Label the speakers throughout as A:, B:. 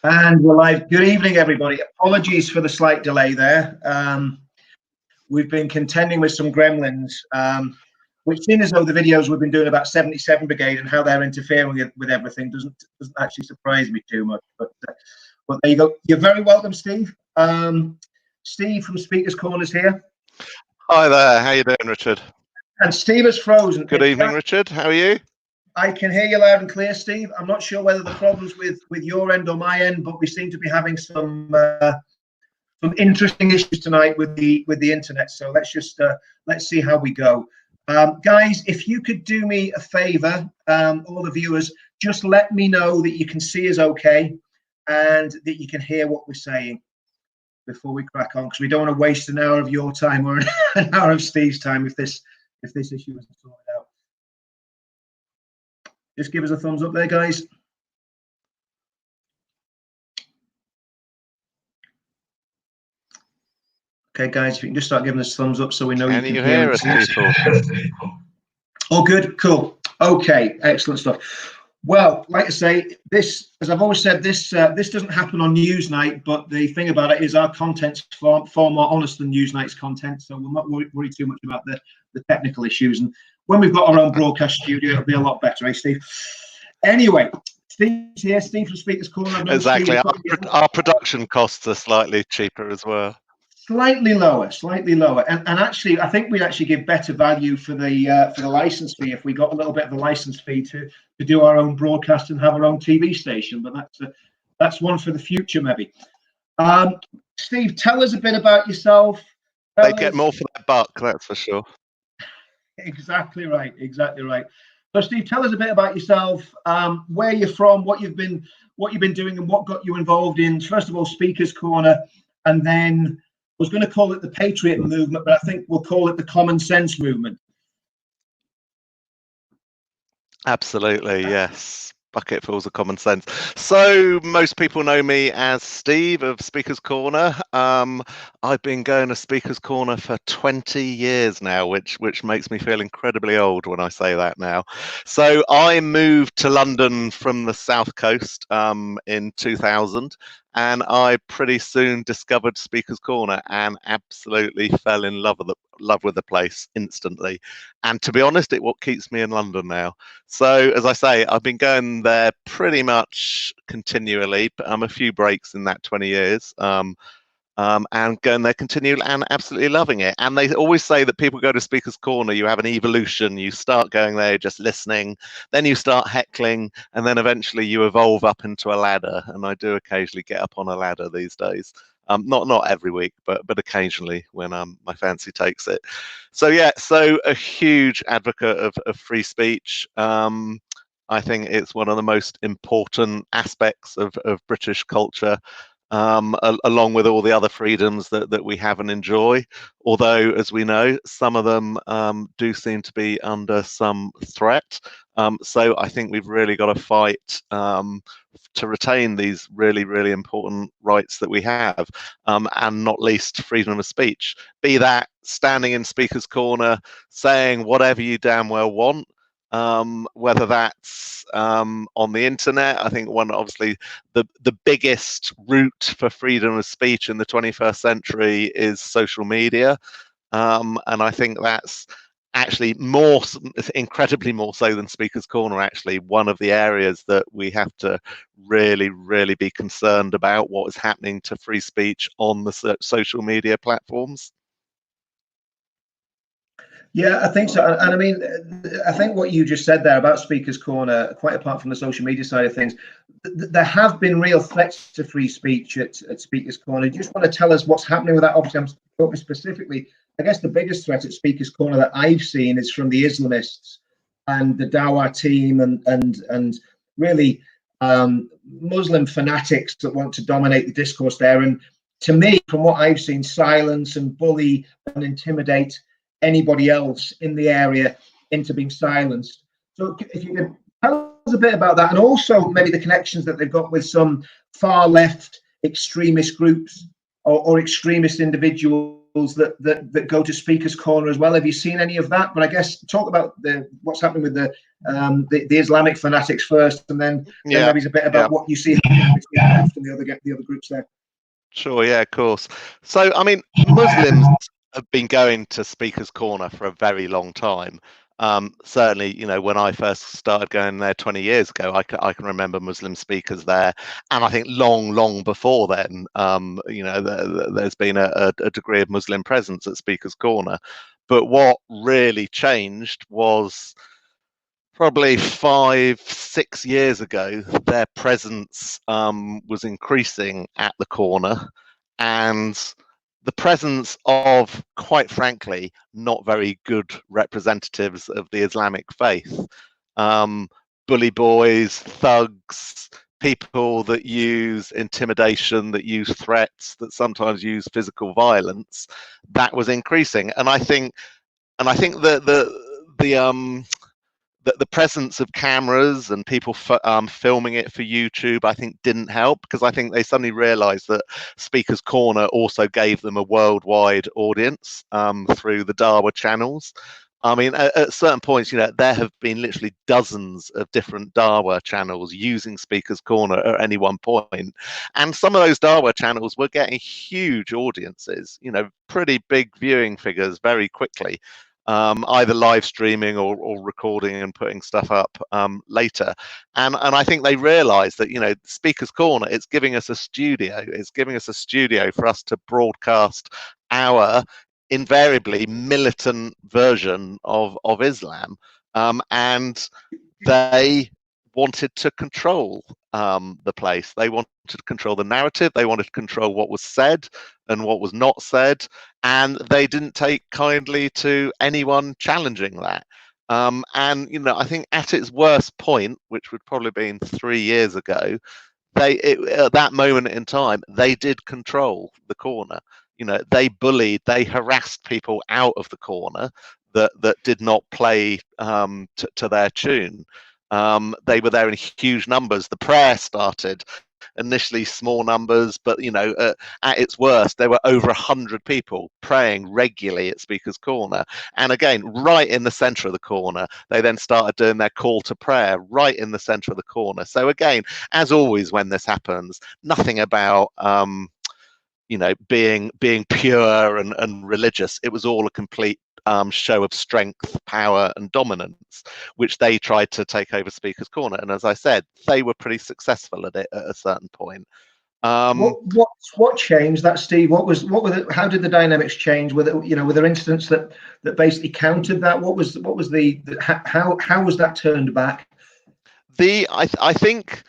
A: And we're live. Good evening, everybody. Apologies for the slight delay there. We've been contending with some gremlins, which, seeing as though the videos we've been doing about 77 Brigade and how they're interfering with everything doesn't actually surprise me too much. But there you go. You're very welcome, Steve. Steve from Speakers Corner's here.
B: Hi there. How you doing, Richard?
A: And Steve is frozen.
B: Good evening, Richard. How are you?
A: I can hear you loud and clear, Steve. I'm not sure whether the problem's with your end or my end, but we seem to be having some interesting issues tonight with the internet. So let's see how we go. Guys, if you could do me a favor, all the viewers, just let me know that you can see us okay and that you can hear what we're saying before we crack on, because we don't want to waste an hour of your time or an hour of Steve's time if this issue isn't sorted out. Just give us a thumbs up there, guys. Okay, guys, if you can just start giving us thumbs up so we know you can hear us, people. Oh, good, cool. Okay, excellent stuff. Well, like I say, this, as I've always said, this doesn't happen on Newsnight, but the thing about it is our content's far more honest than Newsnight's content, so we'll not worry too much about the technical issues. And when we've got our own broadcast studio, it'll be a lot better, eh, Steve? Anyway, Steve's here, Steve from Speakers Corner.
B: Exactly. Our production costs are slightly cheaper as well.
A: Slightly lower. And actually, I think we'd actually give better value for the license fee if we got a little bit of a license fee to do our own broadcast and have our own TV station. But that's one for the future, maybe. Steve, tell us a bit about yourself.
B: They get more for their buck, that's for sure.
A: Exactly right. So, Steve, tell us a bit about yourself, where you're from, what you've been doing, and what got you involved in, first of all, Speakers Corner, and then I was going to call it the Patriot movement, but I think we'll call it the Common Sense movement.
B: Absolutely, yes. Bucketfuls of common sense. So most people know me as Steve of Speakers Corner. I've been going to Speakers Corner for 20 years now, which makes me feel incredibly old when I say that now. So I moved to London from the South Coast in 2000. And I pretty soon discovered Speakers Corner and absolutely fell in love with the place instantly. And to be honest, it's what keeps me in London now. So as I say, I've been going there pretty much continually, but a few breaks in that 20 years. And going there continually and absolutely loving it. And they always say that people go to Speakers Corner, you have an evolution. You start going there just listening, then you start heckling, and then eventually you evolve up into a ladder. And I do occasionally get up on a ladder these days. Not every week, but occasionally when my fancy takes it. So yeah, so a huge advocate of free speech. I think it's one of the most important aspects of British culture. Along with all the other freedoms that we have and enjoy, although, as we know, some of them do seem to be under some threat. So I think we've really got to fight to retain these really, really important rights that we have, and not least freedom of speech. Be that standing in Speakers Corner, saying whatever you damn well want, whether that's on the internet. I think obviously the biggest route for freedom of speech in the 21st century is social media, and I think that's actually incredibly more so than Speakers Corner. Actually, one of the areas that we have to really, really be concerned about what is happening to free speech on the social media platforms.
A: Yeah, I think so. And I mean, I think what you just said there about Speakers Corner, quite apart from the social media side of things, there have been real threats to free speech at Speakers Corner. Do you just want to tell us what's happening with that? Obviously, I'm talking specifically, I guess the biggest threat at Speakers Corner that I've seen is from the Islamists and the Dawah team and really Muslim fanatics that want to dominate the discourse there. And to me, from what I've seen, silence and bully and intimidate anybody else in the area into being silenced. So if you could tell us a bit about that, and also maybe the connections that they've got with some far left extremist groups or extremist individuals that go to Speakers Corner as well. Have you seen any of that? But I guess talk about what's happening with the Islamic fanatics first, and then maybe a bit about what you see after. from the other groups there.
B: Sure, yeah, of course. So, I mean, Muslims have been going to Speaker's Corner for a very long time. Certainly, when I first started going there 20 years ago, I can remember Muslim speakers there, and I think long before then, there's been a degree of Muslim presence at Speaker's Corner. But what really changed was probably 5, 6 years ago, their presence was increasing at the corner, and the presence of, quite frankly, not very good representatives of the Islamic faith. Bully boys, thugs, people that use intimidation, that use threats, that sometimes use physical violence, that was increasing. And I think that the presence of cameras and people filming it for YouTube, I think, didn't help, because I think they suddenly realized that Speaker's Corner also gave them a worldwide audience through the Dawa channels. I mean, at certain points, there have been literally dozens of different Dawa channels using Speaker's Corner at any one point. And some of those Dawa channels were getting huge audiences, pretty big viewing figures very quickly. Either live streaming or recording and putting stuff up later. And I think they realized that, Speaker's Corner, it's giving us a studio. It's giving us a studio for us to broadcast our invariably militant version of Islam. And they wanted to control the place. They wanted to control the narrative. They wanted to control what was said and what was not said. And they didn't take kindly to anyone challenging that. And, I think at its worst point, which would probably have been 3 years ago, at that moment in time, they did control the corner. They bullied, they harassed people out of the corner that did not play to their tune. They were there in huge numbers. The prayer started initially small numbers, but at its worst, there were over 100 people praying regularly at Speaker's Corner. And again, right in the center of the corner, they then started doing their call to prayer right in the center of the corner. So again, as always, when this happens, nothing about being pure and religious. It was all a complete show of strength, power, and dominance, which they tried to take over Speaker's Corner. And as I said, they were pretty successful at it at a certain point.
A: What changed that, Steve? How did the dynamics change? Were there incidents that basically countered that? How was that turned back?
B: I think,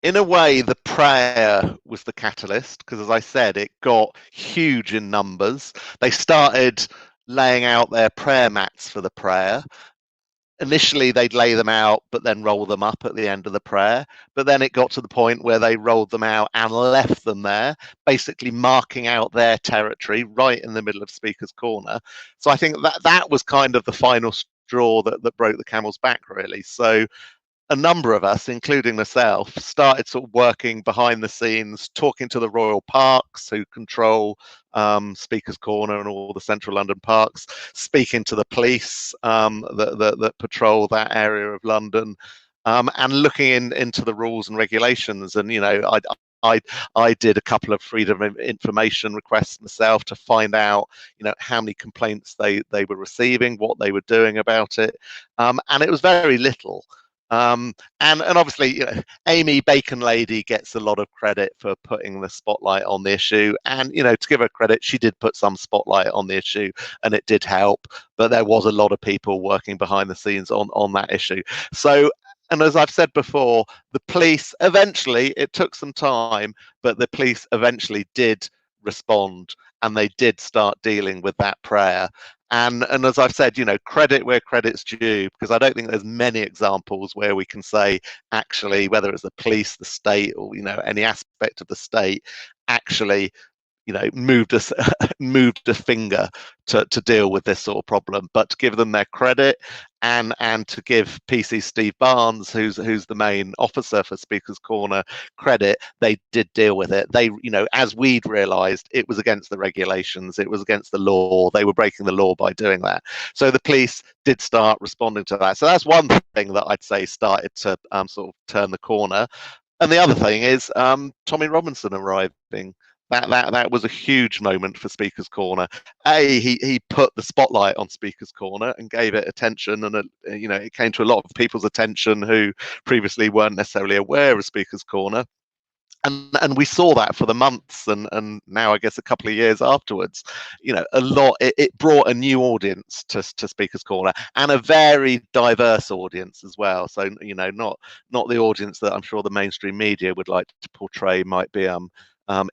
B: in a way, the prayer was the catalyst, because, as I said, it got huge in numbers. They started laying out their prayer mats for the prayer. Initially, they'd lay them out, but then roll them up at the end of the prayer. But then it got to the point where they rolled them out and left them there, basically marking out their territory right in the middle of Speaker's Corner. So I think that was kind of the final straw that broke the camel's back, really. So a number of us, including myself, started sort of working behind the scenes, talking to the royal parks, who control Speaker's Corner and all the central London parks, speaking to the police that patrol that area of London, and looking into the rules and regulations. And I did a couple of freedom of information requests myself to find out, how many complaints they were receiving, what they were doing about it, and it was very little. And obviously, Amy Bacon Lady gets a lot of credit for putting the spotlight on the issue. And, to give her credit, she did put some spotlight on the issue, and it did help. But there was a lot of people working behind the scenes on that issue. So, and as I've said before, the police eventually, it took some time, but the police eventually did respond, and they did start dealing with that prayer. And as I've said, credit where credit's due, because I don't think there's many examples where we can say, actually, whether it's the police, the state, or any aspect of the state, actually moved a finger to deal with this sort of problem. But to give them their credit, and to give PC Steve Barnes, who's the main officer for Speaker's Corner, credit, they did deal with it. They, as we'd realised, it was against the regulations, it was against the law. They were breaking the law by doing that. So the police did start responding to that. So that's one thing that I'd say started to sort of turn the corner. And the other thing is Tommy Robinson arriving. That was a huge moment for Speaker's Corner. He put the spotlight on Speaker's Corner and gave it attention, and it came to a lot of people's attention who previously weren't necessarily aware of Speaker's Corner. And we saw that for the months and now I guess a couple of years afterwards, a lot. It brought a new audience to Speaker's Corner, and a very diverse audience as well. So not the audience that I'm sure the mainstream media would like to portray might be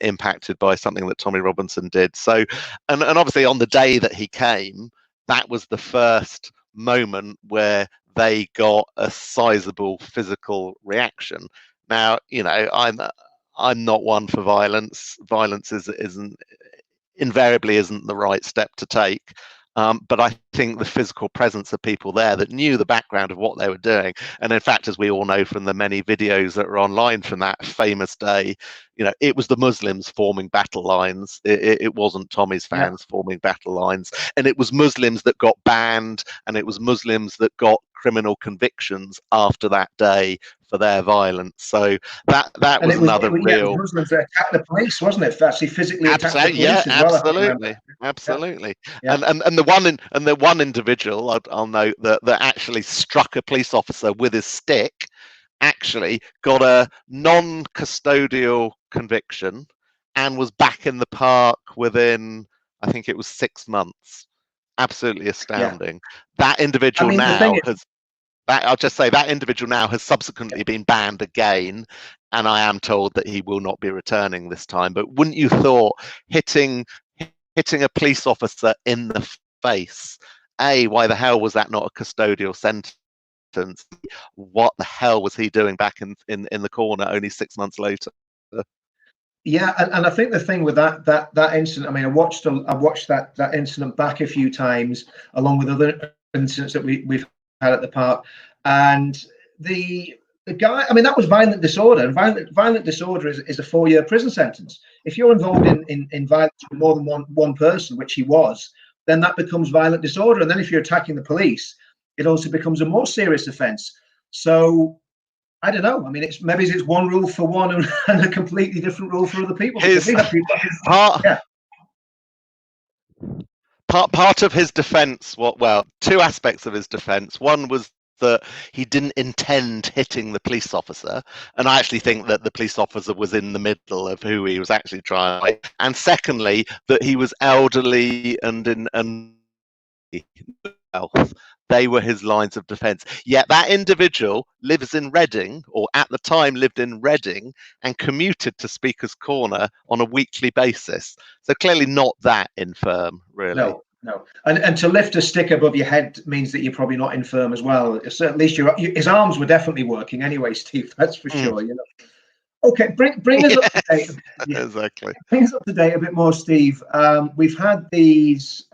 B: impacted by something that Tommy Robinson did. So and obviously on the day that he came, that was the first moment where they got a sizable physical reaction. Now, I'm not one for violence. Violence isn't invariably isn't the right step to take. But I think the physical presence of people there that knew the background of what they were doing, and in fact, as we all know from the many videos that are online from that famous day, it was the Muslims forming battle lines. It wasn't Tommy's fans forming battle lines, and it was Muslims that got banned, and it was Muslims that got criminal convictions after that day for their violence. So that was another real.
A: Muslims that attacked the police, wasn't it? Actually, physically attacked the police as well.
B: Absolutely. Yeah. And the one individual I'll note that actually struck a police officer with his stick actually got a non-custodial conviction and was back in the park within, I think it was 6 months. Absolutely astounding. That individual I'll just say that individual now has subsequently been banned again, and I am told that he will not be returning this time. But wouldn't you thought hitting a police officer in the face, why the hell was that not a custodial sentence? What the hell was he doing back in the corner only 6 months later?
A: Yeah, and I think the thing with that incident, I mean, I watched that incident back a few times, along with other incidents that we've had at the park, and the guy, I mean, that was violent disorder, and violent disorder is a 4-year prison sentence. If you're involved in violence with more than one person, which he was, then that becomes violent disorder, and then if you're attacking the police, it also becomes a more serious offence. So I don't know. I mean, maybe it's one rule for one and a completely different rule for other people.
B: Part of his defence, two aspects of his defence. One was that he didn't intend hitting the police officer, and I actually think that the police officer was in the middle of who he was actually trying. And secondly, that he was elderly and in health. They were his lines of defence. Yet that individual lives in Reading, or at the time lived in Reading, and commuted to Speaker's Corner on a weekly basis. So clearly not that infirm, really.
A: No. And to lift a stick above your head means that you're probably not infirm as well. So at least his arms were definitely working anyway, Steve. That's for sure. Okay, bring us up to date.
B: Exactly.
A: Bring us up to date a bit more, Steve. We've had these.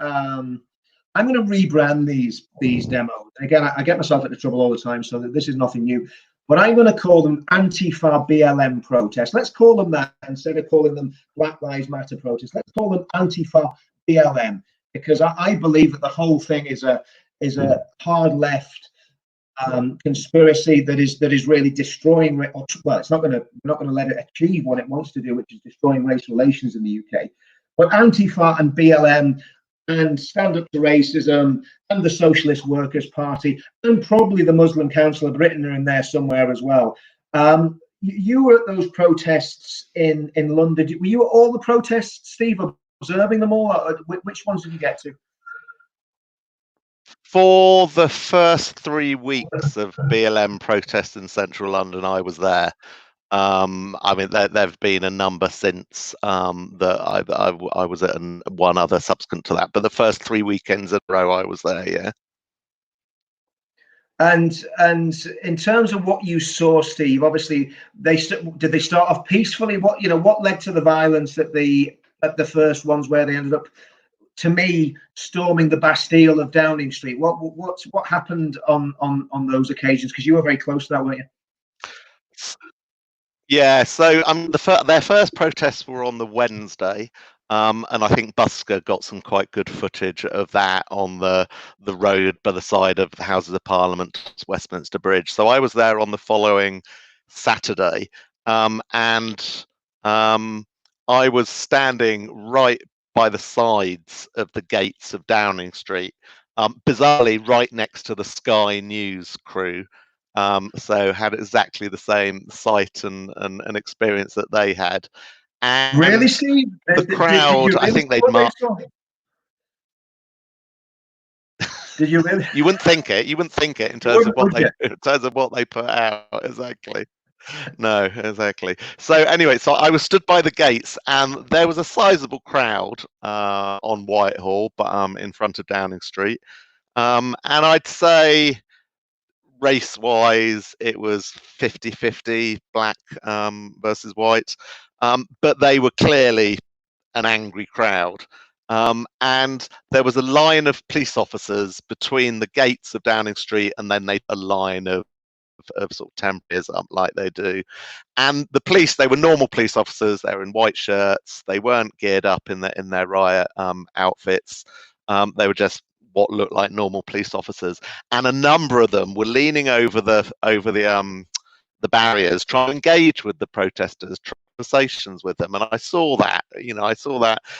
A: I'm going to rebrand these demos. Again, I get myself into trouble all the time, so that this is nothing new. But I'm going to call them Antifa BLM protests. Let's call them that instead of calling them Black Lives Matter protests. Let's call them Antifa BLM, because I believe that the whole thing is a hard left conspiracy that is really destroying. Well, it's not going to let it achieve what it wants to do, which is destroying race relations in the UK. But Antifa and BLM and Stand Up to Racism and the Socialist Workers' Party and probably the Muslim Council of Britain are in there somewhere as well. You were at those protests in London. Were you at all the protests, Steve, observing them all? Which ones did you get to?
B: For the first 3 weeks of BLM protests in central London, I was there. I mean, there have been a number since that I was at, and one other subsequent to that. But the first 3 weekends in a row, I was there. Yeah.
A: And in terms of what you saw, Steve, obviously did they start off peacefully? What led to the violence at the first ones where they ended up, to me, storming the Bastille of Downing Street? What happened on those occasions? Because you were very close to that, weren't you?
B: Yeah, so their first protests were on the Wednesday, and I think Busker got some quite good footage of that on the road by the side of the Houses of Parliament, Westminster Bridge. So I was there on the following Saturday, and I was standing right by the sides of the gates of Downing Street, bizarrely right next to the Sky News crew. So had exactly the same sight and experience that they had.
A: Really,
B: And
A: Steve?
B: the
A: Did
B: crowd,
A: you
B: I
A: really see
B: think they'd
A: what they
B: marked.
A: saw? Did you really?
B: You wouldn't think it. You wouldn't think it in
A: You
B: terms of
A: wouldn't,
B: what
A: would
B: they
A: you?
B: in terms of what they put out. Exactly. No, exactly. So anyway, so I was stood by the gates, and there was a sizable crowd on Whitehall, but in front of Downing Street. And I'd say race-wise, it was 50-50, black versus white. But they were clearly an angry crowd. And there was a line of police officers between the gates of Downing Street, and then they a line of sort of temporary up like they do. And the police, they were normal police officers. They were in white shirts. They weren't geared up in their riot outfits. They were just what looked like normal police officers. And a number of them were leaning over the barriers, trying to engage with the protesters, conversations with them. And I saw that,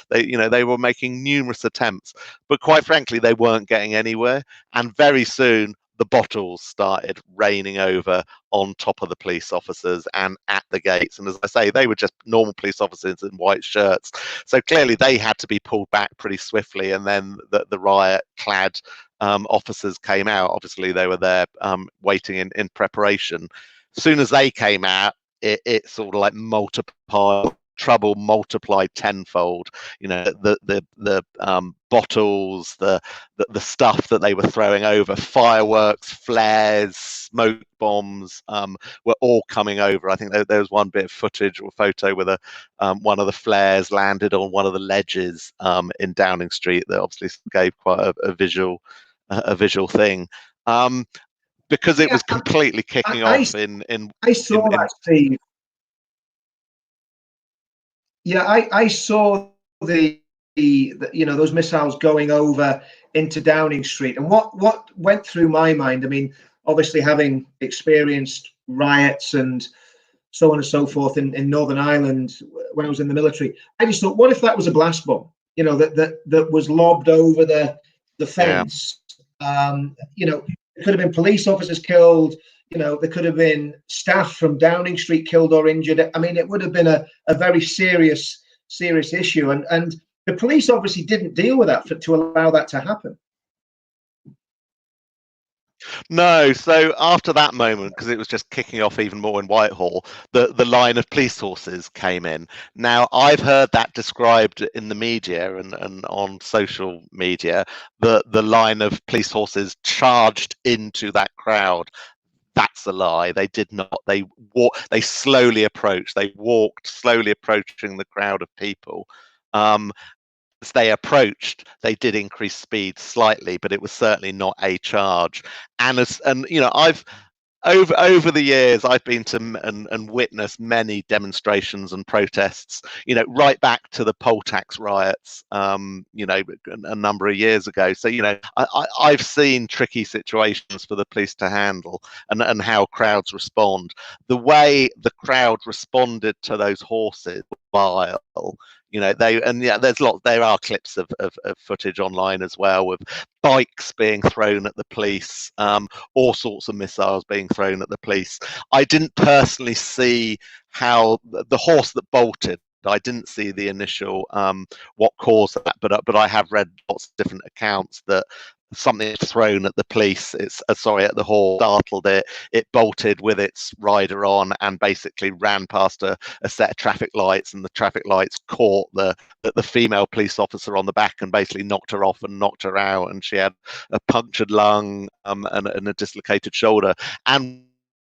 B: they were making numerous attempts, but quite frankly, they weren't getting anywhere. And very soon, the bottles started raining over on top of the police officers and at the gates. And as I say, they were just normal police officers in white shirts. So clearly they had to be pulled back pretty swiftly. And then the riot clad officers came out. Obviously, they were there waiting in preparation. As soon as they came out, it sort of like multiplied, trouble multiplied tenfold. The bottles, the stuff that they were throwing over, fireworks, flares, smoke bombs, were all coming over. I think there was one bit of footage or photo where one of the flares landed on one of the ledges in Downing Street that obviously gave quite a visual thing. Because it was completely kicking off in
A: I saw that, Steve. Yeah, I saw the those missiles going over into Downing Street, and what went through my mind. I mean, obviously having experienced riots and so on and so forth in Northern Ireland when I was in the military, I just thought, what if that was a blast bomb? That was lobbed over the fence. Yeah. It could have been police officers killed. There could have been staff from Downing Street killed or injured. I mean, it would have been a very serious issue. And the police obviously didn't deal with that to allow that to happen.
B: No, so after that moment, because it was just kicking off even more in Whitehall, the line of police horses came in. Now, I've heard that described in the media and on social media, the line of police horses charged into that crowd. That's a lie. They did not. They slowly approached. They walked slowly approaching the crowd of people. As they approached, they did increase speed slightly, but it was certainly not a charge. I've over the years I've been to and witnessed many demonstrations and protests, right back to the poll tax riots, a number of years ago. So I've seen tricky situations for the police to handle and how crowds respond. The way the crowd responded to those horses, vile. There are clips of footage online as well, with bikes being thrown at the police, all sorts of missiles being thrown at the police. I didn't personally see how the horse that bolted. I didn't see the initial what caused that, but I have read lots of different accounts that something thrown at the police. At the horse, startled it. It bolted with its rider on and basically ran past a set of traffic lights, and the traffic lights caught the female police officer on the back and basically knocked her off and knocked her out, and she had a punctured lung and a dislocated shoulder. And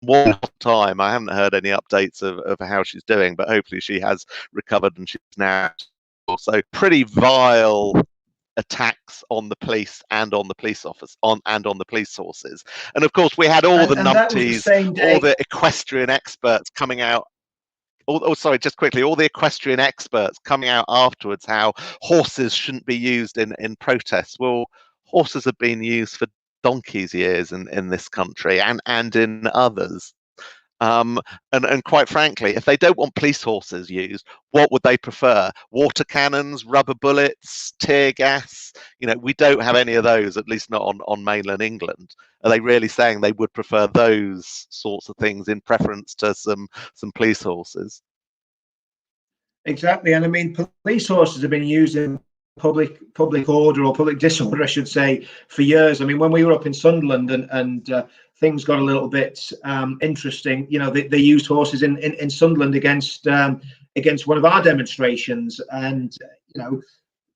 B: one time, I haven't heard any updates of how she's doing, but hopefully she has recovered and she's now. So pretty vile attacks on the police and on the police office and on the police sources. And of course we had all the numpties, all the equestrian experts coming out. Sorry, just quickly, all the equestrian experts coming out afterwards how horses shouldn't be used in protests. Well, horses have been used for donkey's years in this country and in others. And quite frankly, if they don't want police horses used, what would they prefer? Water cannons, rubber bullets, tear gas? We don't have any of those, at least not on mainland England. Are they really saying they would prefer those sorts of things in preference to some police horses?
A: Exactly, and I mean, police horses have been used in public order or public disorder, I should say, for years. I mean, when we were up in Sunderland and things got a little bit interesting, they used horses in Sunderland against one of our demonstrations, and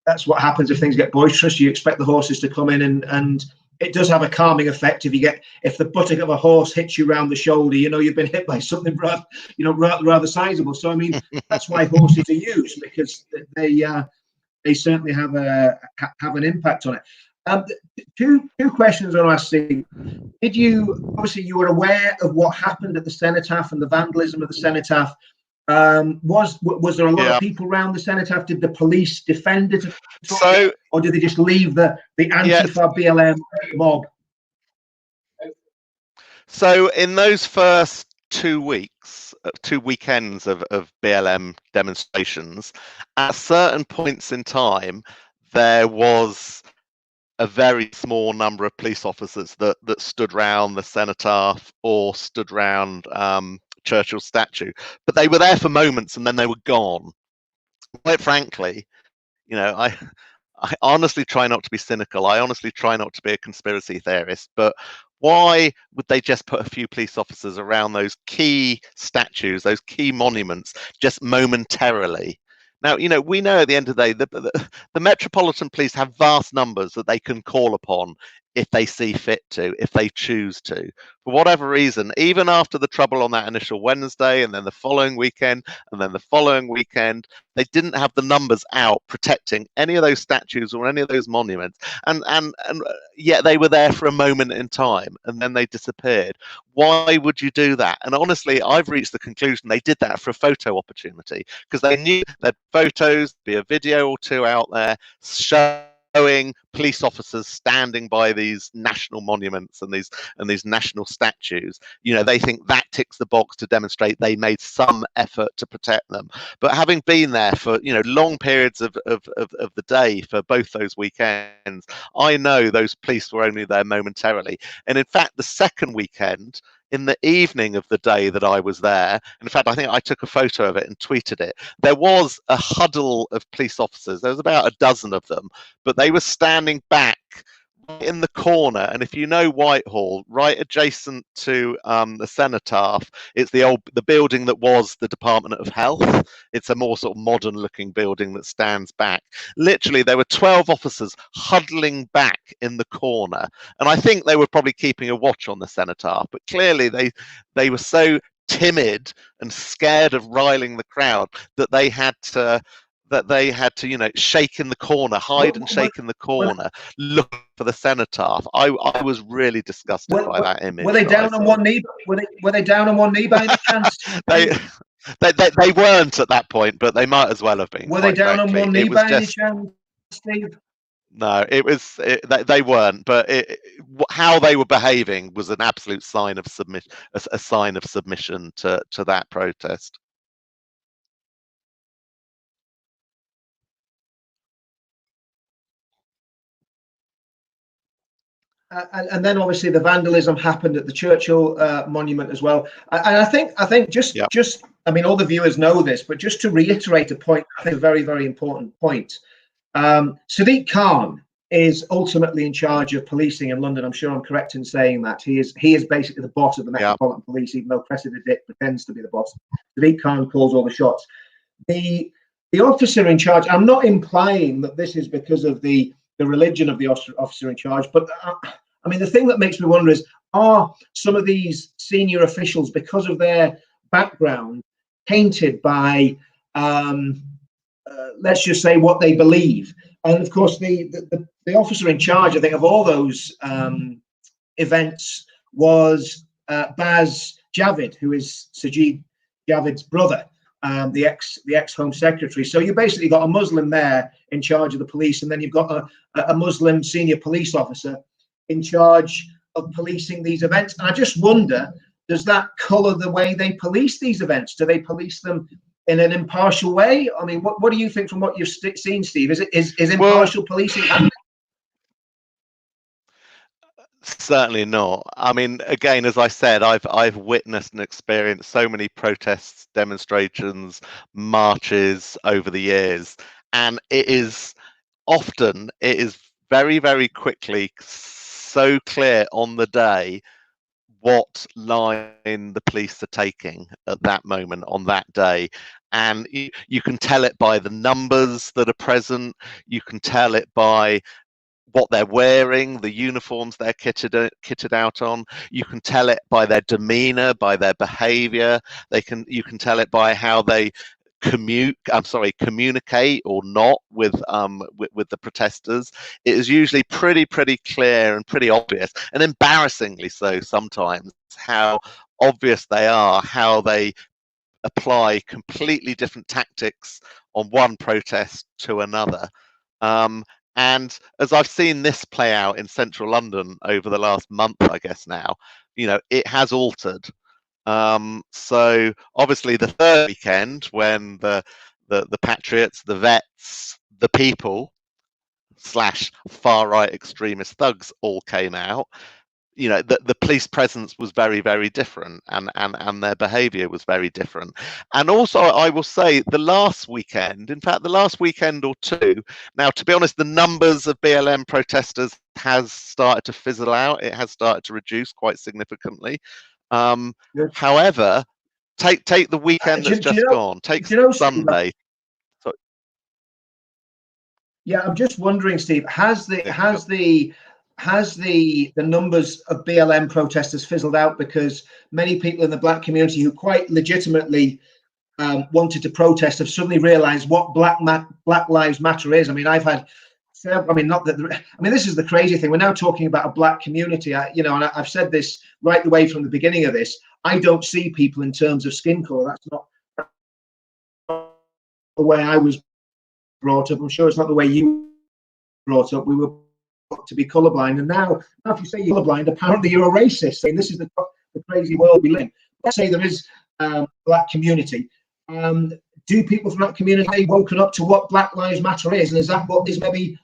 A: that's what happens if things get boisterous. You expect the horses to come in, and it does have a calming effect. If the buttock of a horse hits you round the shoulder, you've been hit by something rather sizable. So I mean, that's why horses are used, because they certainly have an impact on it. Two questions I want to ask you. Obviously you were aware of what happened at the cenotaph and the vandalism of the cenotaph? Was there a lot of people around the cenotaph? Did the police defend it, or did they just leave the Antifa BLM mob?
B: So in those first 2 weekends of BLM demonstrations, at certain points in time, there was a very small number of police officers that stood round the cenotaph or stood round Churchill's statue, but they were there for moments and then they were gone. Quite frankly, I honestly try not to be cynical. I honestly try not to be a conspiracy theorist, but why would they just put a few police officers around those key statues, those key monuments, just momentarily? Now, we know at the end of the day, the Metropolitan Police have vast numbers that they can call upon if they see fit to, if they choose to. For whatever reason, even after the trouble on that initial Wednesday, and then the following weekend, and then the following weekend, they didn't have the numbers out protecting any of those statues or any of those monuments. And yet they were there for a moment in time, and then they disappeared. Why would you do that? And honestly, I've reached the conclusion they did that for a photo opportunity, because they knew that photos, be a video or two out there, showing police officers standing by these national monuments and these national statues. They think that ticks the box to demonstrate they made some effort to protect them. But having been there for long periods of the day for both those weekends, I know those police were only there momentarily. And in fact, the second weekend, in the evening of the day that I was there, in fact, I think I took a photo of it and tweeted it, there was a huddle of police officers. There was about a dozen of them, but they were standing back in the corner. And if you know Whitehall, right adjacent to the cenotaph, it's the building that was the Department of Health. It's a more sort of modern looking building that stands back. Literally, there were 12 officers huddling back in the corner, and I think they were probably keeping a watch on the cenotaph, but clearly they were so timid and scared of riling the crowd that they had to shake in the corner, hide and shake in the corner, look for the cenotaph. I was really disgusted by that image.
A: Were they down on one knee? Were they down on one knee by any chance?
B: They weren't at that point, but they might as well have been.
A: Were they down on one knee by any chance, Steve?
B: No, they weren't. But how they were behaving was an absolute sign of submission, a sign of submission to that protest.
A: And then obviously the vandalism happened at the Churchill monument as well. And I think just I mean, all the viewers know this, but just to reiterate a point, I think a very, very important point. Sadiq Khan is ultimately in charge of policing in London. I'm sure I'm correct in saying that. He is basically the boss of the Metropolitan Police, even though Cressida Dick pretends to be the boss. Sadiq Khan calls all the shots. The officer in charge, I'm not implying that this is because of the religion of the officer in charge, but I mean, the thing that makes me wonder is, are some of these senior officials, because of their background, tainted by, let's just say, what they believe? And of course, the officer in charge, I think, of all those events was Baz Javid, who is Sajid Javid's brother. The ex Home Secretary. So you basically got a Muslim there in charge of the police, and then you've got a Muslim senior police officer in charge of policing these events. And I just wonder does that colour the way they police these events? Do they police them in an impartial way? I mean, what do you think from what you've seen, Steve? Is impartial policing happening?
B: Certainly not. I mean, again, as I said, I've witnessed and experienced so many protests, demonstrations, marches over the years, and it is very, very quickly so clear on the day what line the police are taking at that moment on that day. And you can tell it by the numbers that are present. You can tell it by what they're wearing, the uniforms they're kitted out on. You can tell it by their demeanor, by their behavior. You can tell it by how they communicate or not with the protesters. It is usually pretty clear and pretty obvious, and embarrassingly so sometimes, how obvious they are, how they apply completely different tactics on one protest to another. And as I've seen this play out in central London over the last month, I guess now, it has altered. So obviously the third weekend, when the patriots, the vets, the people / far right extremist thugs all came out, the police presence was very different, and their behavior was very different. And also, I will say, the last weekend or two, now, to be honest, the numbers of BLM protesters has started to fizzle out. It has started to reduce quite significantly. However, take the weekend that's just gone. Take Sunday.
A: Yeah, I'm just wondering, Steve, has the numbers of BLM protesters fizzled out because many people in the black community who quite legitimately wanted to protest have suddenly realized what Black Lives Matter is? I mean, I've had this is the crazy thing. We're now talking about a black community, and I've said this right the way from the beginning of this. I don't see people in terms of skin color. That's not the way I was brought up. I'm sure it's not the way you brought up. We were to be colorblind, and now if you say you're colorblind, apparently you're a racist. I mean, this is the crazy world we live in. Let's say there is black community. Do people from that community woken up to what Black Lives Matter is, and is that what is maybe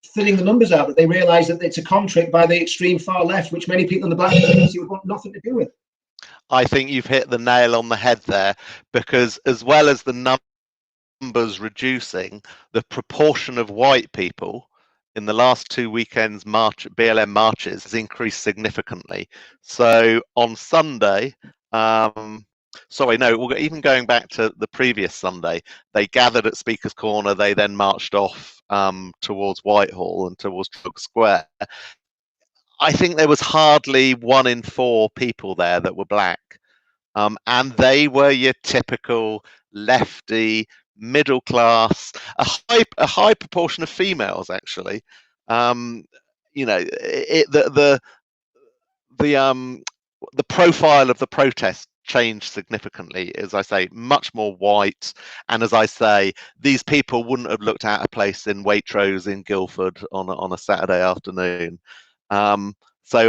A: thinning the numbers out, that they realise that it's a contract by the extreme far left, which many people in the black community would want nothing to do with?
B: I think you've hit the nail on the head there, because as well as the numbers reducing, the proportion of white people in the last 2 weekends BLM marches has increased significantly. So on Sunday, even going back to the previous Sunday, they gathered at Speaker's Corner. They then marched off towards Whitehall and towards Trafalgar Square. I think there was hardly 1 in 4 people there that were black, and they were your typical lefty, middle class, a high proportion of females, actually. The profile of the protest changed significantly. As I say, much more white, and as I say, these people wouldn't have looked at a place in Waitrose in Guildford on a Saturday afternoon. So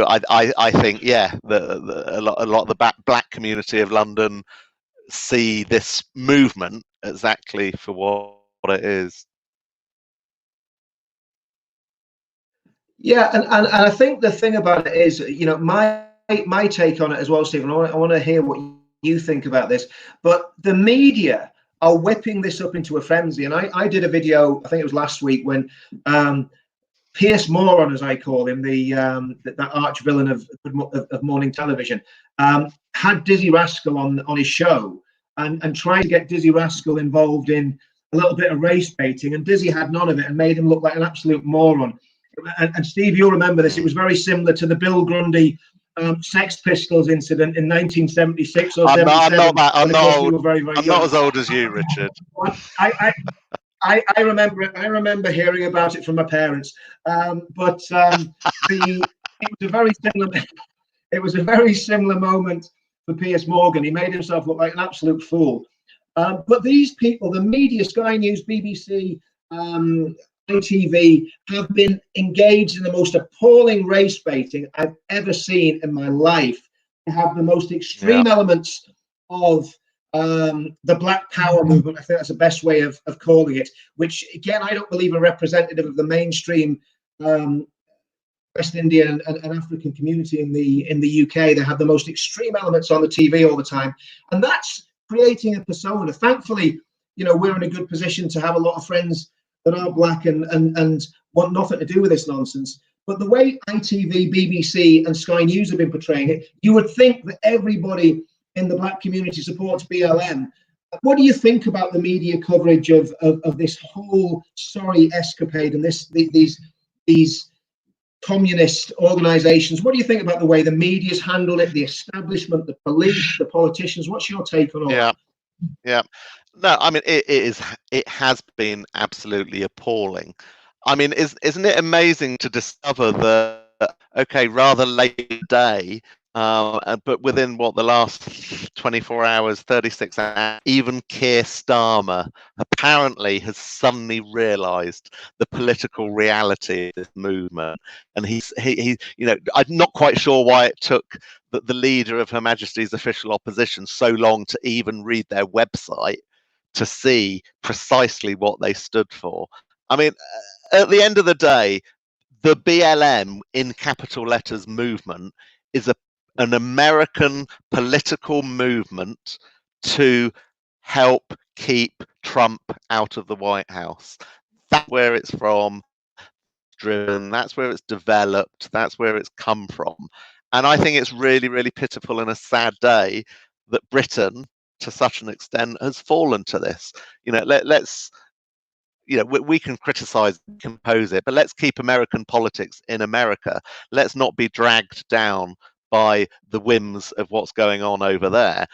B: I think, yeah, a lot of the black community of London see this movement exactly for what it is.
A: Yeah, and I think the thing about it is, my take on it as well, Stephen. I want to hear what you think about this. But the media are whipping this up into a frenzy. And I did a video, I think it was last week, when Piers Moron, as I call him, that arch villain of morning television, had Dizzy Rascal on his show and tried to get Dizzy Rascal involved in a little bit of race baiting, and Dizzy had none of it and made him look like an absolute moron. And Steve, you'll remember this. It was very similar to the Bill Grundy Sex Pistols incident in 1976 or 77.
B: I'm not old. I'm not as old as you, Richard.
A: I remember hearing about it from my parents, but it was a very similar moment for Piers Morgan. He made himself look like an absolute fool. But these people, the media, Sky News, BBC, ITV, have been engaged in the most appalling race baiting I've ever seen in my life. have the most
B: Yeah.
A: extreme elements of the Black Power movement. I think that's the best way of calling it, which again, I don't believe are representative of the mainstream West Indian and African community in the UK. They have the most extreme elements on the TV all the time, and that's creating a persona. Thankfully, you know, we're in a good position to have a lot of friends that are black and want nothing to do with this nonsense. But the way ITV, BBC, and Sky News have been portraying it, you would think that everybody in the black community supports BLM. What do you think about the media coverage of this whole sorry escapade and these communist organizations? What do you think about the way the media's handled it, the establishment, the police, the politicians? What's your take on all that?
B: Yeah. No, I mean it has been absolutely appalling. I mean, isn't it amazing to discover that, okay, rather late in the day, but within the last 24 hours, 36 hours, even Keir Starmer apparently has suddenly realised the political reality of this movement, and he you know, I'm not quite sure why it took the leader of Her Majesty's official opposition so long to even read their website to see precisely what they stood for. I mean, at the end of the day, the BLM in capital letters movement is an American political movement to help keep Trump out of the White House. That's where it's from, driven, that's where it's developed, that's where it's come from. And I think it's really, really pitiful and a sad day that Britain, to such an extent, has fallen to this. You know, let's, you know, we can criticize, compose it, but let's keep American politics in America. Let's not be dragged down by the whims of what's going on over there.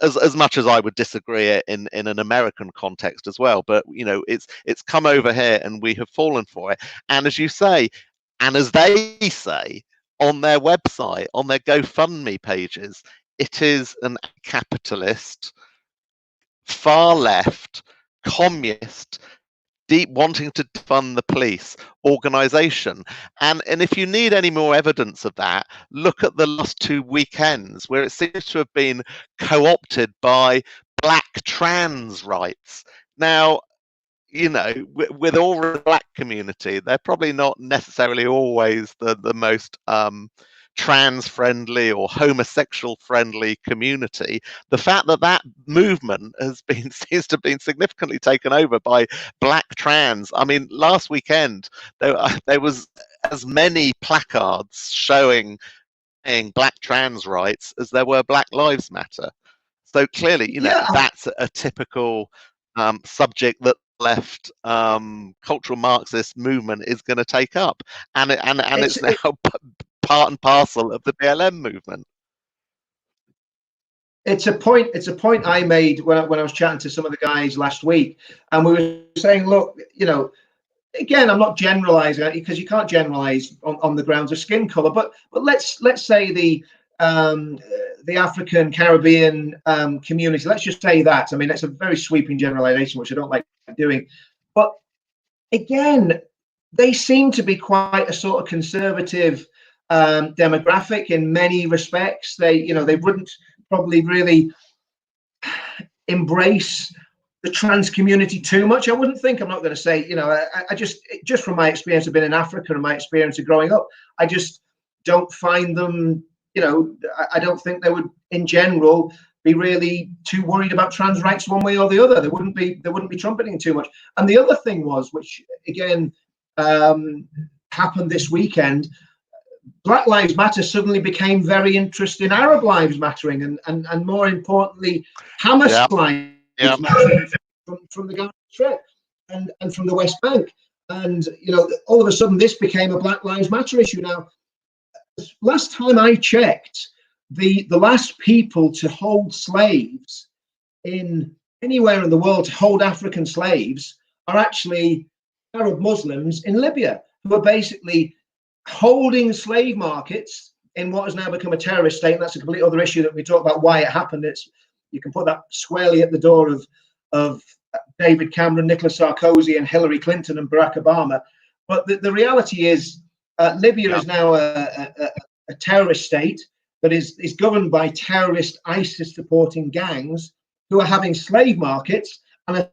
B: As much as I would disagree in an American context as well, but you know, it's come over here and we have fallen for it. And as you say, and as they say on their website, on their GoFundMe pages, it is an capitalist, far left, communist, deep wanting to defund the police organization. And if you need any more evidence of that, look at the last 2 weekends where it seems to have been co-opted by black trans rights. Now, you know, with all the black community, they're probably not necessarily always the most trans friendly or homosexual friendly community. The fact that that movement has been seems to have been significantly taken over by black trans. I mean, last weekend there was as many placards showing black trans rights as there were Black Lives Matter. So clearly, you know, that's a typical subject that left cultural Marxist movement is going to take up, and it's now part and parcel of the BLM movement.
A: It's a point I made when I was chatting to some of the guys last week, and we were saying, look, you know, again, I'm not generalizing because you can't generalize on the grounds of skin color, but let's say the African Caribbean community. Let's just say that. I mean, that's a very sweeping generalization, which I don't like doing. But again, they seem to be quite a sort of conservative demographic in many respects. They wouldn't probably really embrace the trans community too much. I wouldn't think. I'm not going to say, you know, I just from my experience of being in Africa and my experience of growing up, I just don't find them, you know, I don't think they would in general be really too worried about trans rights one way or the other. They wouldn't be trumpeting too much. And the other thing was, which again happened this weekend, Black Lives Matter suddenly became very interested in Arab lives mattering, and more importantly, Hamas lives mattering from the Gaza Strip and from the West Bank. And you know, all of a sudden, this became a Black Lives Matter issue. Now, last time I checked, the last people to hold slaves in anywhere in the world, to hold African slaves, are actually Arab Muslims in Libya, who are basically holding slave markets in what has now become a terrorist state. And that's a completely other issue that we talk about why it happened. You can put that squarely at the door of David Cameron, Nicolas Sarkozy, and Hillary Clinton and Barack Obama. But the reality is, Libya is now a terrorist state. that is governed by terrorist ISIS supporting gangs who are having slave markets and are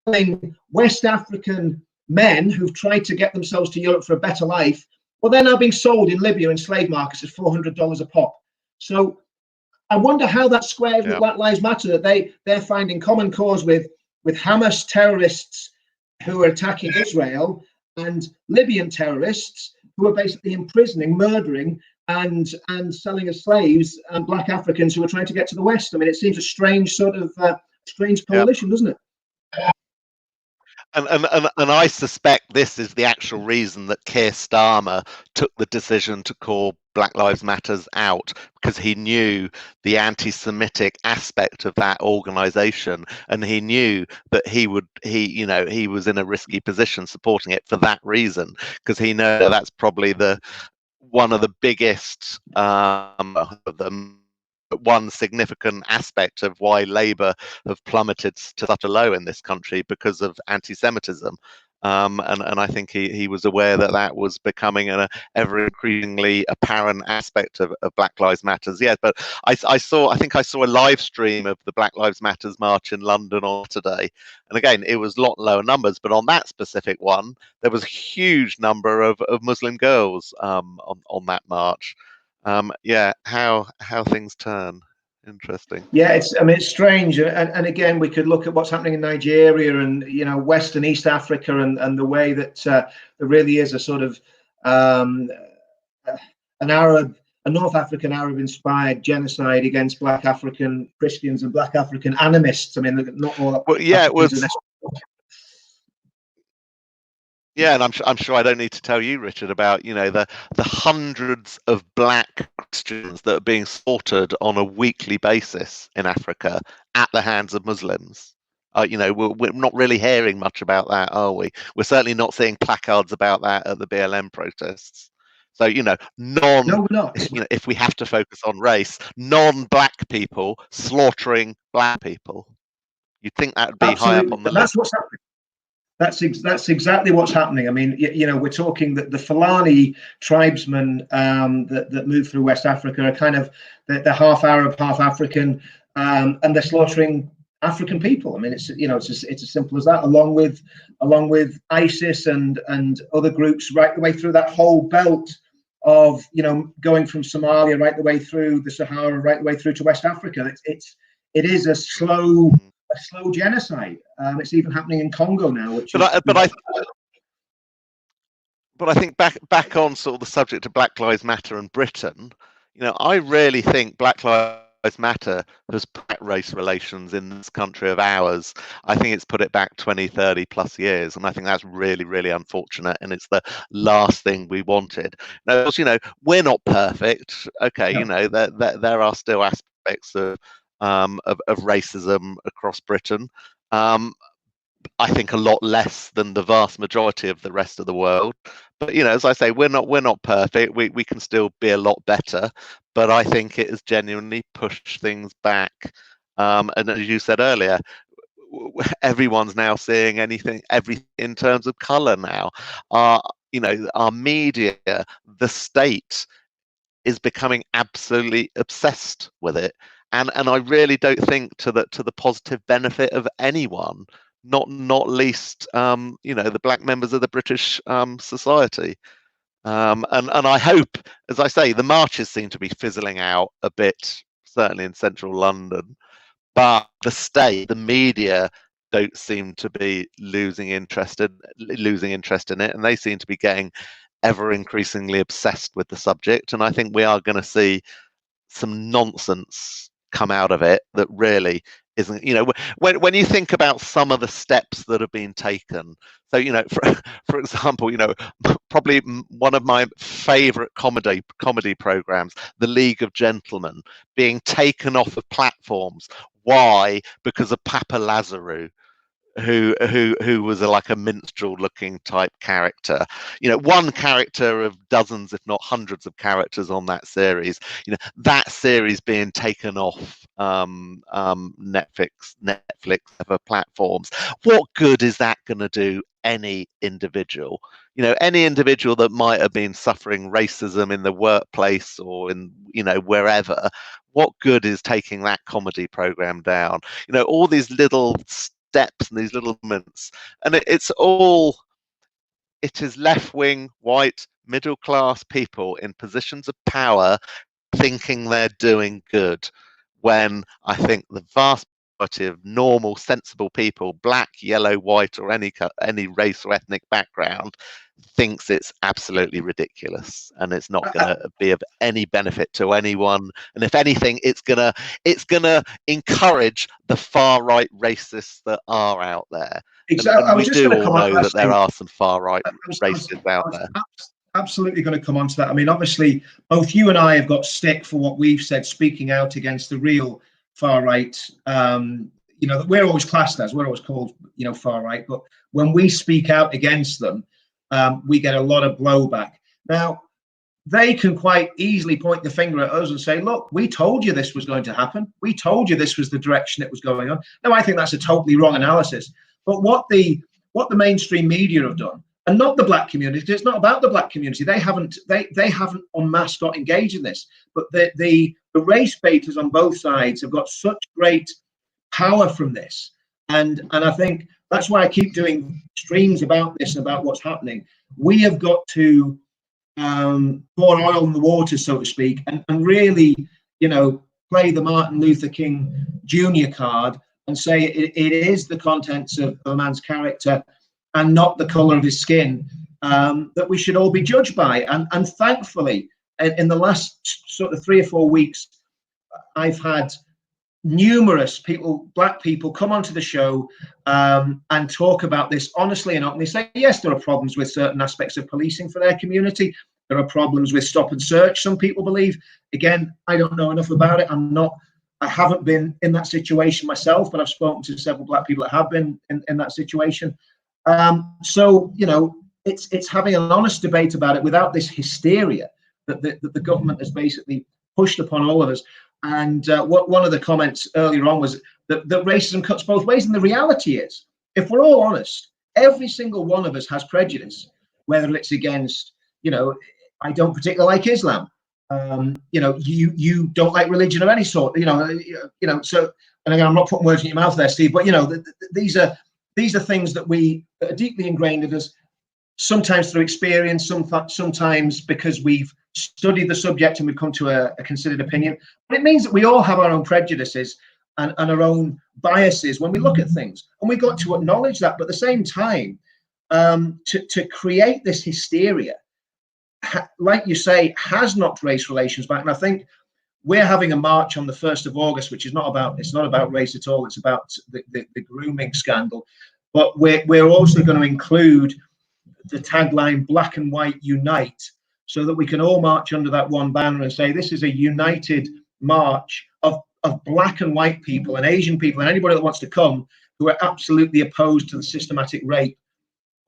A: selling West African men who've tried to get themselves to Europe for a better life. Well, they're now being sold in Libya in slave markets at $400 a pop. So I wonder how that squares with Black Lives Matter, that they're finding common cause with Hamas terrorists who are attacking Israel and Libyan terrorists who are basically imprisoning, murdering, and selling as slaves and Black Africans who are trying to get to the West. I mean, it seems a strange sort of strange coalition, doesn't it?
B: And I suspect this is the actual reason that Keir Starmer took the decision to call Black Lives Matters out, because he knew the anti-Semitic aspect of that organization, and he knew that he was in a risky position supporting it for that reason, because he knows that that's probably one of the biggest one significant aspect of why Labour have plummeted to such a low in this country, because of anti-Semitism. And I think he was aware that that was becoming an ever increasingly apparent aspect of Black Lives Matters. Yeah, but I think I saw a live stream of the Black Lives Matters march in London on Saturday, and again it was a lot lower numbers, but on that specific one there was a huge number of Muslim girls on that march. Yeah, how things turn. Interesting.
A: Yeah, it's strange, and again, we could look at what's happening in Nigeria and West and East Africa, and the way that there really is a sort of a North African Arab-inspired genocide against Black African Christians and Black African animists. I mean, not all.
B: Well, yeah, it was. Yeah, and I'm sure I don't need to tell you, Richard, about the hundreds of Black Christians that are being slaughtered on a weekly basis in Africa at the hands of Muslims. We're not really hearing much about that, are we? We're certainly not seeing placards about that at the BLM protests. So
A: No, we're not.
B: If we have to focus on race, non-Black people slaughtering Black people, you'd think that would be high up on the list.
A: That's what's happening. That's exactly what's happening. I mean, we're talking that the Fulani tribesmen that move through West Africa are kind of they're half Arab, half African, and they're slaughtering African people. I mean, it's as simple as that. Along with ISIS and other groups, right the way through that whole belt of going from Somalia right the way through the Sahara, right the way through to West Africa. It is a slow genocide. It's even happening in Congo now.
B: But I think back on sort of the subject of Black Lives Matter and Britain, I really think Black Lives Matter has put race relations in this country of ours. I think it's put it back 20, 30 plus years, and I think that's really, really unfortunate, and it's the last thing we wanted. Now, we're not perfect. Okay,
A: No.
B: there are still aspects of racism across Britain. I think a lot less than the vast majority of the rest of the world. But as I say, we're not perfect. We can still be a lot better. But I think it has genuinely pushed things back. And as you said earlier, everyone's now seeing everything in terms of colour now. Our media, the state, is becoming absolutely obsessed with it. And I really don't think to the positive benefit of anyone, not least the Black members of the British society. And I hope, as I say, the marches seem to be fizzling out a bit, certainly in central London, but the state, the media, don't seem to be losing interest in it, and they seem to be getting ever increasingly obsessed with the subject. And I think we are going to see some nonsense come out of it that really isn't. When you think about some of the steps that have been taken, so for example, probably one of my favorite comedy programs, The League of Gentlemen, being taken off of platforms. Why? Because of Papa Lazarou, who was like a minstrel looking type character. One character of dozens, if not hundreds of characters on that series. That series being taken off Netflix other platforms. What good is that going to do any individual? Any individual that might have been suffering racism in the workplace or in wherever. What good is taking that comedy program down? All these little steps and these little moments, and it is left-wing, white, middle-class people in positions of power thinking they're doing good, when I think the vast majority of normal, sensible people, black, yellow, white, or any race or ethnic background, thinks it's absolutely ridiculous, and it's not going to be of any benefit to anyone. And if anything, it's gonna encourage the far right racists that are out there.
A: Exactly.
B: And we do all know that there are some far right racists out there.
A: Absolutely going to come on to that. I mean, obviously, both you and I have got stick for what we've said, speaking out against the real far right. We're always classed as, we're always called, far right. But when we speak out against them, we get a lot of blowback. Now, they can quite easily point the finger at us and say, look, we told you this was going to happen. We told you this was the direction it was going on. Now, I think that's a totally wrong analysis. But what the mainstream media have done, and not the black community, because it's not about the black community. They haven't en masse got engaged in this. But the race baiters on both sides have got such great power from this. And I think that's why I keep doing streams about this, about what's happening. We have got to pour oil in the water, so to speak, and really, play the Martin Luther King Jr. card and say it is the contents of a man's character and not the color of his skin that we should all be judged by. And thankfully, in the last sort of 3 or 4 weeks, I've had numerous people, black people, come onto the show and talk about this honestly and openly. Say, yes, there are problems with certain aspects of policing for their community. There are problems with stop and search, some people believe. Again, I don't know enough about it. I haven't been in that situation myself, but I've spoken to several black people that have been in that situation. So, it's having an honest debate about it without this hysteria that the government has basically pushed upon all of us. And one of the comments earlier on was that racism cuts both ways. And the reality is, if we're all honest, every single one of us has prejudice, whether it's against, I don't particularly like Islam. You don't like religion of any sort, so, and again, I'm not putting words in your mouth there, Steve, but these are things that are deeply ingrained in us, sometimes through experience, sometimes because we've studied the subject and we've come to a considered opinion. But it means that we all have our own prejudices and our own biases when we look at things, and we've got to acknowledge that. But at the same time, to create this hysteria, like you say, has knocked race relations back. And I think we're having a march on the 1st of August, which is not about race at all. It's about the grooming scandal. But we're also going to include the tagline "Black and White Unite," so that we can all march under that one banner and say this is a united march of black and white people and Asian people and anybody that wants to come, who are absolutely opposed to the systematic rape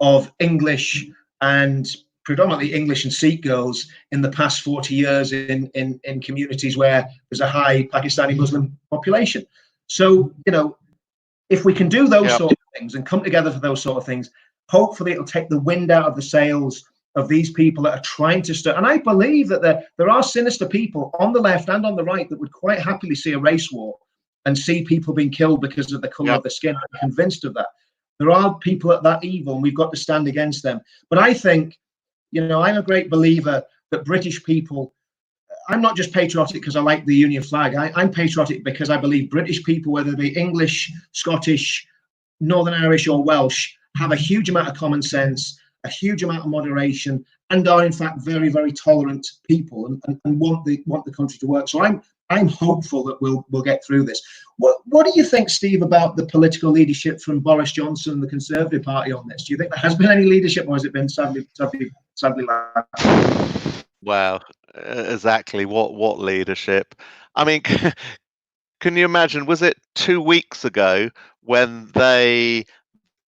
A: of English and predominantly English and Sikh girls in the past 40 years in communities where there's a high Pakistani Muslim population. So, if we can do those sort of things and come together for those sort of things, hopefully it'll take the wind out of the sails of these people that are trying to start. And I believe that there are sinister people on the left and on the right that would quite happily see a race war and see people being killed because of the color of the skin. I'm convinced of that. There are people that evil, and we've got to stand against them. But I think, I'm a great believer that British people, I'm not just patriotic because I like the Union flag. I'm patriotic because I believe British people, whether they be English, Scottish, Northern Irish or Welsh, have a huge amount of common sense, a huge amount of moderation, and are in fact very, very tolerant people and want the country to work. So I'm hopeful that we'll get through this. What do you think, Steve, about the political leadership from Boris Johnson and the Conservative Party on this? Do you think there has been any leadership, or has it been sadly lacked?
B: Wow, exactly. What leadership? I mean, can you imagine? Was it 2 weeks ago when they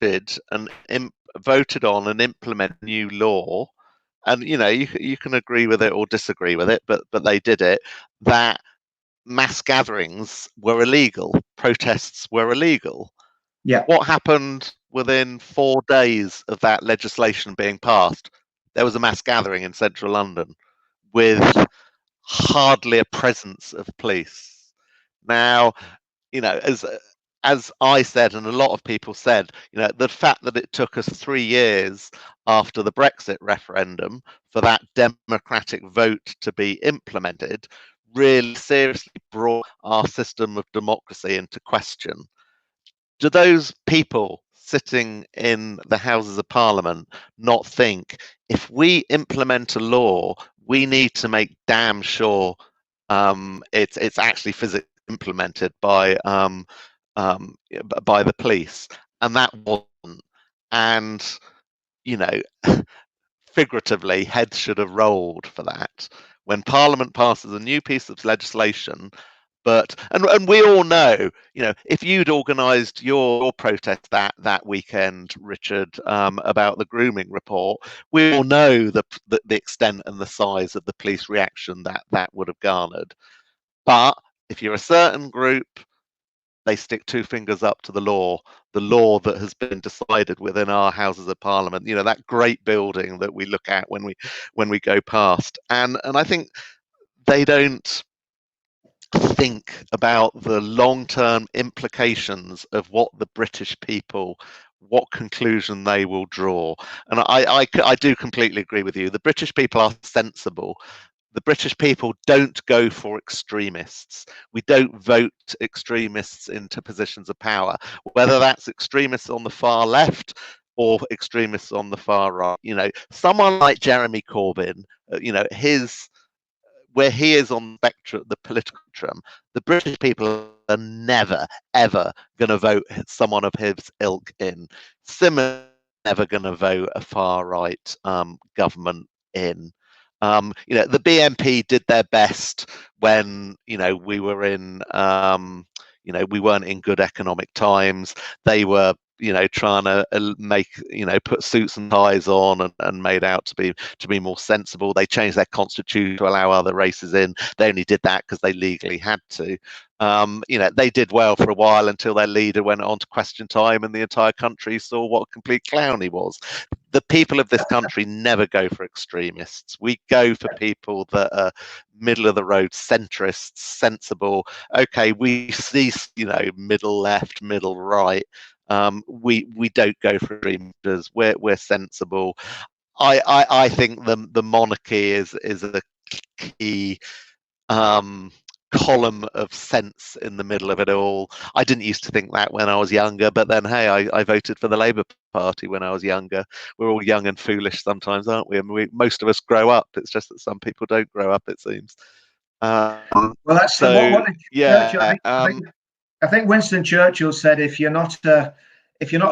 B: did and voted on and implement new law? And you can agree with it or disagree with it, but they did it, that mass gatherings were illegal, protests were illegal.
A: Yeah.
B: What happened within 4 days of that legislation being passed? There was a mass gathering in central London with hardly a presence of police. Now, as I said, and a lot of people said, the fact that it took us 3 years after the Brexit referendum for that democratic vote to be implemented really seriously brought our system of democracy into question. Do those people sitting in the Houses of Parliament not think, if we implement a law, we need to make damn sure it's actually physically implemented by the police? And that wasn't. And figuratively, heads should have rolled for that. When Parliament passes a new piece of legislation, and we all know, if you'd organised your protest that weekend, Richard, about the grooming report, we all know the extent and the size of the police reaction that would have garnered. But if you're a certain group, they stick 2 fingers up to the law that has been decided within our Houses of Parliament. That great building that we look at when we go past, and I think they don't think about the long-term implications of what the British people, what conclusion they will draw. And I do completely agree with you. The British people are sensible. The British people don't go for extremists. We don't vote extremists into positions of power, whether that's extremists on the far left or extremists on the far right. Someone like Jeremy Corbyn, where he is on the spectrum, the political spectrum, the British people are never, ever going to vote someone of his ilk in. Similarly, never going to vote a far right government in. The BNP did their best when we were in we weren't in good economic times. They were trying to put suits and ties on and made out to be more sensible. They changed their constitution to allow other races in. They only did that because they legally had to. They did well for a while until their leader went on to Question Time and the entire country saw what a complete clown he was. The people of this country never go for extremists. We go for people that are middle of the road, centrists, sensible. Okay, we see middle left, middle right. We don't go for extremism. We're sensible. I think the monarchy is a key column of sense in the middle of it all. I didn't used to think that when I was younger, but then hey, I voted for the Labour Party when I was younger. We're all young and foolish sometimes, aren't we? I mean, most of us grow up. It's just that some people don't grow up, it seems.
A: Well, that's
B: so
A: what
B: yeah.
A: I think Winston Churchill said, if you're not a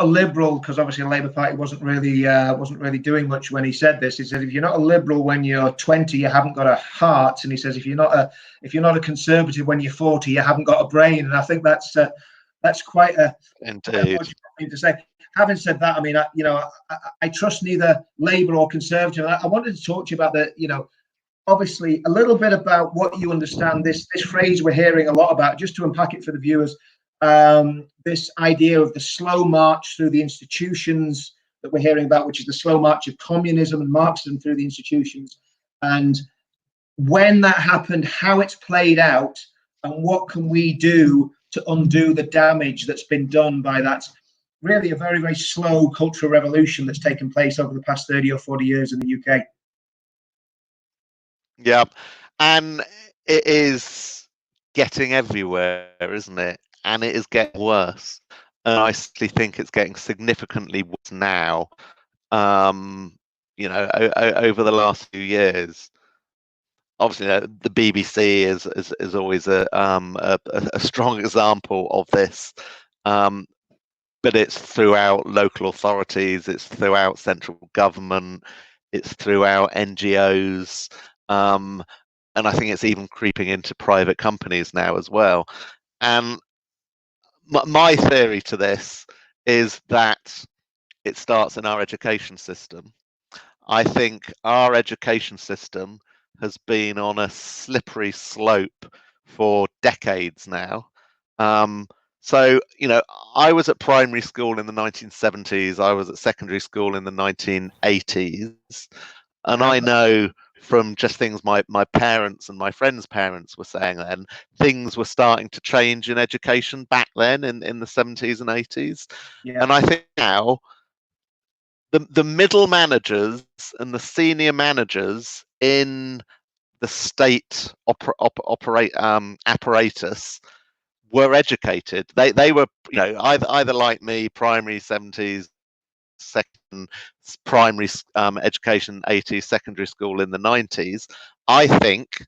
A: liberal, because obviously the Labour Party wasn't really doing much when he said this. He said, if you're not a liberal when you're 20, you haven't got a heart. And he says, if you're not a conservative when you're 40, you haven't got a brain. And I think that's quite a logical thing to say. Having said that, I mean, I trust neither Labour or Conservative. I wanted to talk to you about obviously a little bit about what you understand this phrase we're hearing a lot about, just to unpack it for the viewers. This idea of the slow march through the institutions that we're hearing about, which is the slow march of communism and Marxism through the institutions, and when that happened, how it's played out, and what can we do to undo the damage that's been done by that really a very, very slow cultural revolution that's taken place over the past 30 or 40 years in the UK.
B: Yeah, and it is getting everywhere, isn't it? And it is getting worse. And I actually think it's getting significantly worse now. Over the last few years. Obviously, the BBC is always a strong example of this. But it's throughout local authorities, it's throughout central government, it's throughout NGOs. And I think it's even creeping into private companies now as well. And my theory to this is that it starts in our education system. I think our education system has been on a slippery slope for decades now. So, you know, I was at primary school in the 1970s. I was at secondary school in the 1980s. And I know from just things my parents and my friends' parents were saying then, things were starting to change in education back then in the 70s and 80s.
A: Yeah.
B: And I think now the middle managers and the senior managers in the state apparatus were educated. They were, you know, either like me, primary 70s, second primary education 80s, secondary school in the 90s. I think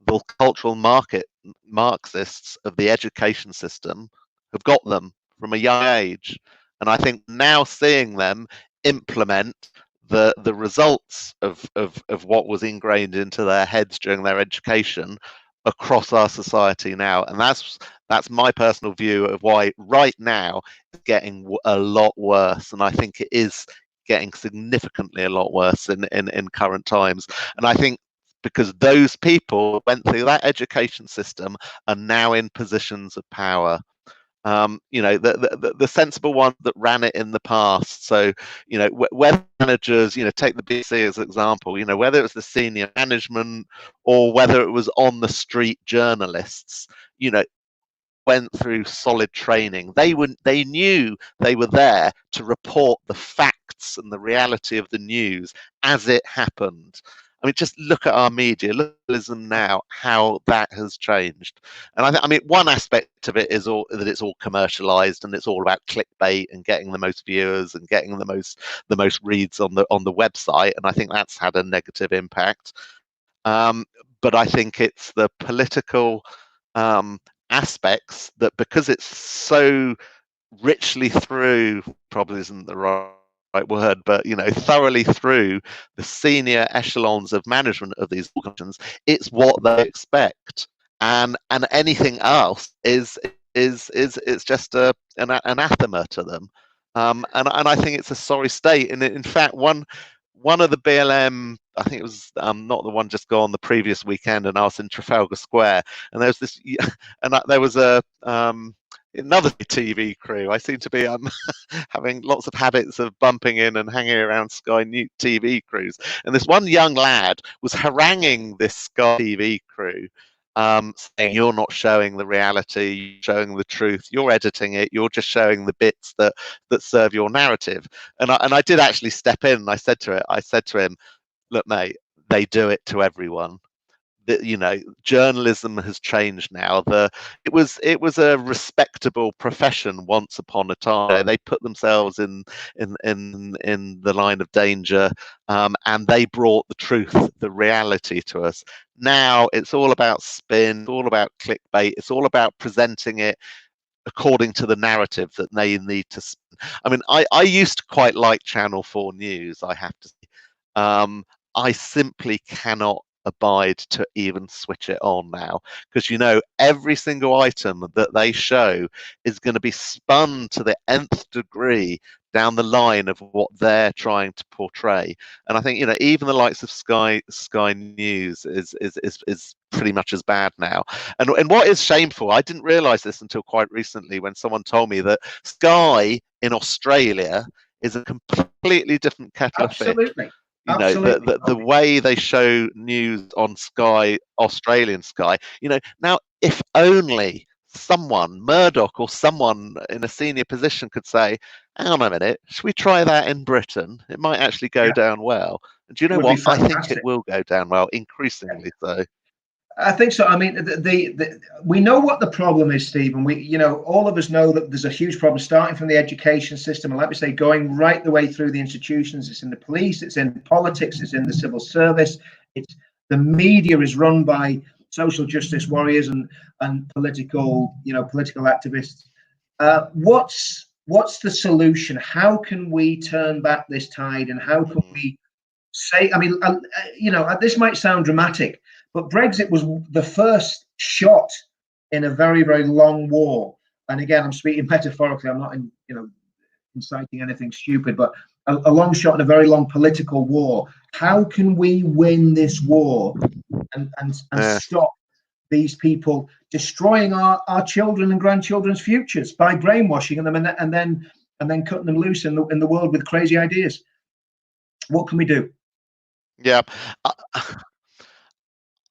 B: the cultural Marxists of the education system have got them from a young age, and I think now seeing them implement the results of what was ingrained into their heads during their education across our society now, and that's my personal view of why right now it's getting a lot worse, and I think it is getting significantly a lot worse in current times. And I think because those people went through that education system are now in positions of power. You know, the sensible ones that ran it in the past. So, you know, whether managers, you know, take the BBC as an example, you know, whether it was the senior management or whether it was on the street journalists, you know, went through solid training. They knew they were there to report the facts and the reality of the news as it happened. I mean, just look at our media, look at Lism now, how that has changed. And I mean, one aspect of it is that it's all commercialized and it's all about clickbait and getting the most viewers and getting the most reads on the website. And I think that's had a negative impact. But I think it's the political aspects that, because it's so richly through, probably isn't the right word, but, you know, thoroughly through the senior echelons of management of these organizations, it's what they expect, and anything else is it's just an anathema to them. And I think it's a sorry state. And in fact, one of the BLM, I think it was not the one just gone, the previous weekend, and I was in Trafalgar Square, and there was this, and there was another TV crew. I seem to be having lots of habits of bumping in and hanging around Sky News TV crews, and this one young lad was haranguing this Sky TV crew, saying, "You're not showing the reality, you're showing the truth, you're editing it, you're just showing the bits that serve your narrative." And I did actually step in, and I said to him, "Look, mate, they do it to everyone. You know, journalism has changed now. It was a respectable profession once upon a time. They put themselves in the line of danger, and they brought the truth, the reality to us. Now it's all about spin, it's all about clickbait, it's all about presenting it according to the narrative that they need to spin." I mean, I used to quite like Channel 4 News, I have to say. I simply cannot abide to even switch it on now, because, you know, every single item that they show is going to be spun to the nth degree down the line of what they're trying to portray. And I think, you know, even the likes of Sky News is pretty much as bad now. And what is shameful, I didn't realize this until quite recently when someone told me that Sky in Australia is a completely different kettle of fish.
A: Absolutely.
B: You know, the way they show news on Sky, Australian Sky, you know, now if only someone, Murdoch or someone in a senior position, could say, "Hang on a minute, should we try that in Britain? It might actually go down well." And do you know what? I think it will go down well, increasingly so.
A: I think so. I mean, we know what the problem is, Steve, and you know, all of us know that there's a huge problem starting from the education system, and like we say, going right the way through the institutions. It's in the police, it's in politics, it's in the civil service. It's the media is run by social justice warriors and political activists. What's the solution? How can we turn back this tide, and how can we say? I mean, you know, this might sound dramatic, but Brexit was the first shot in a very, very long war. And again, I'm speaking metaphorically. I'm not, inciting anything stupid, but a long shot in a very long political war. How can we win this war and stop these people destroying our children and grandchildren's futures by brainwashing them and then cutting them loose in the world with crazy ideas. What can we do?
B: Yeah.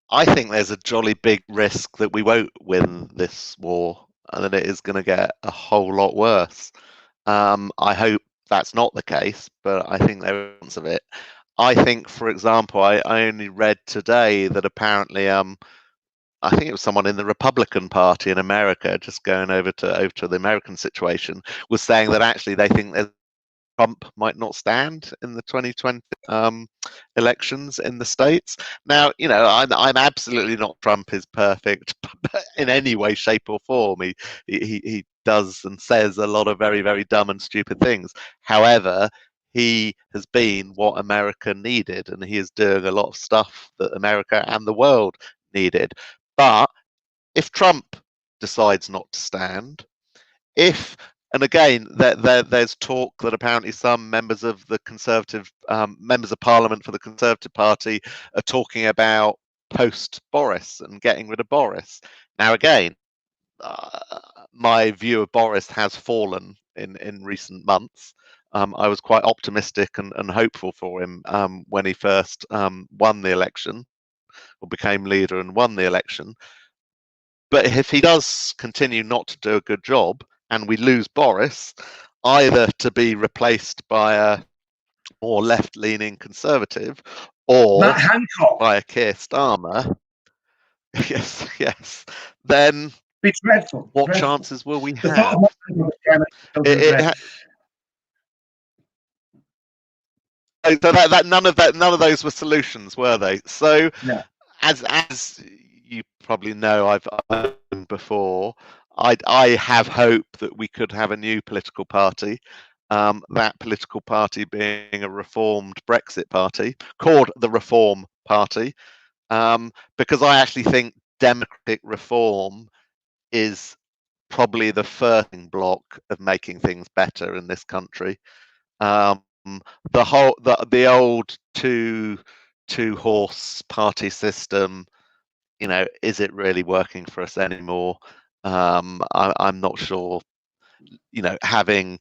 B: I think there's a jolly big risk that we won't win this war and that it is going to get a whole lot worse. I hope that's not the case, but I think there is a chance of it. I think, for example, I only read today that apparently, I think it was someone in the Republican Party in America, just going over to the American situation, was saying that actually they think that Trump might not stand in the 2020 elections in the States. Now, you know, I'm absolutely not Trump is perfect in any way, shape, or form. He does and says a lot of very, very dumb and stupid things. However, he has been what America needed, and he is doing a lot of stuff that America and the world needed. But if Trump decides not to stand, and again, there's talk that apparently some members of the Conservative, members of Parliament for the Conservative Party, are talking about post-Boris and getting rid of Boris. Now, again, my view of Boris has fallen in recent months. I was quite optimistic and hopeful for him when he first won the election, or became leader and won the election. But if he does continue not to do a good job, and we lose Boris, either to be replaced by a more left-leaning Conservative, or
A: Matt Hancock.
B: by a Keir Starmer, yes, then
A: It's dreadful.
B: What
A: dreadful.
B: chances will we
A: The thought
B: have? So none of those were solutions, were they? So
A: no.
B: As you probably know, I've before. I have hope that we could have a new political party. That political party being a reformed Brexit party, called the Reform Party, because I actually think democratic reform is probably the first block of making things better in this country. The old two horse party system, you know, is it really working for us anymore? I'm not sure. You know, having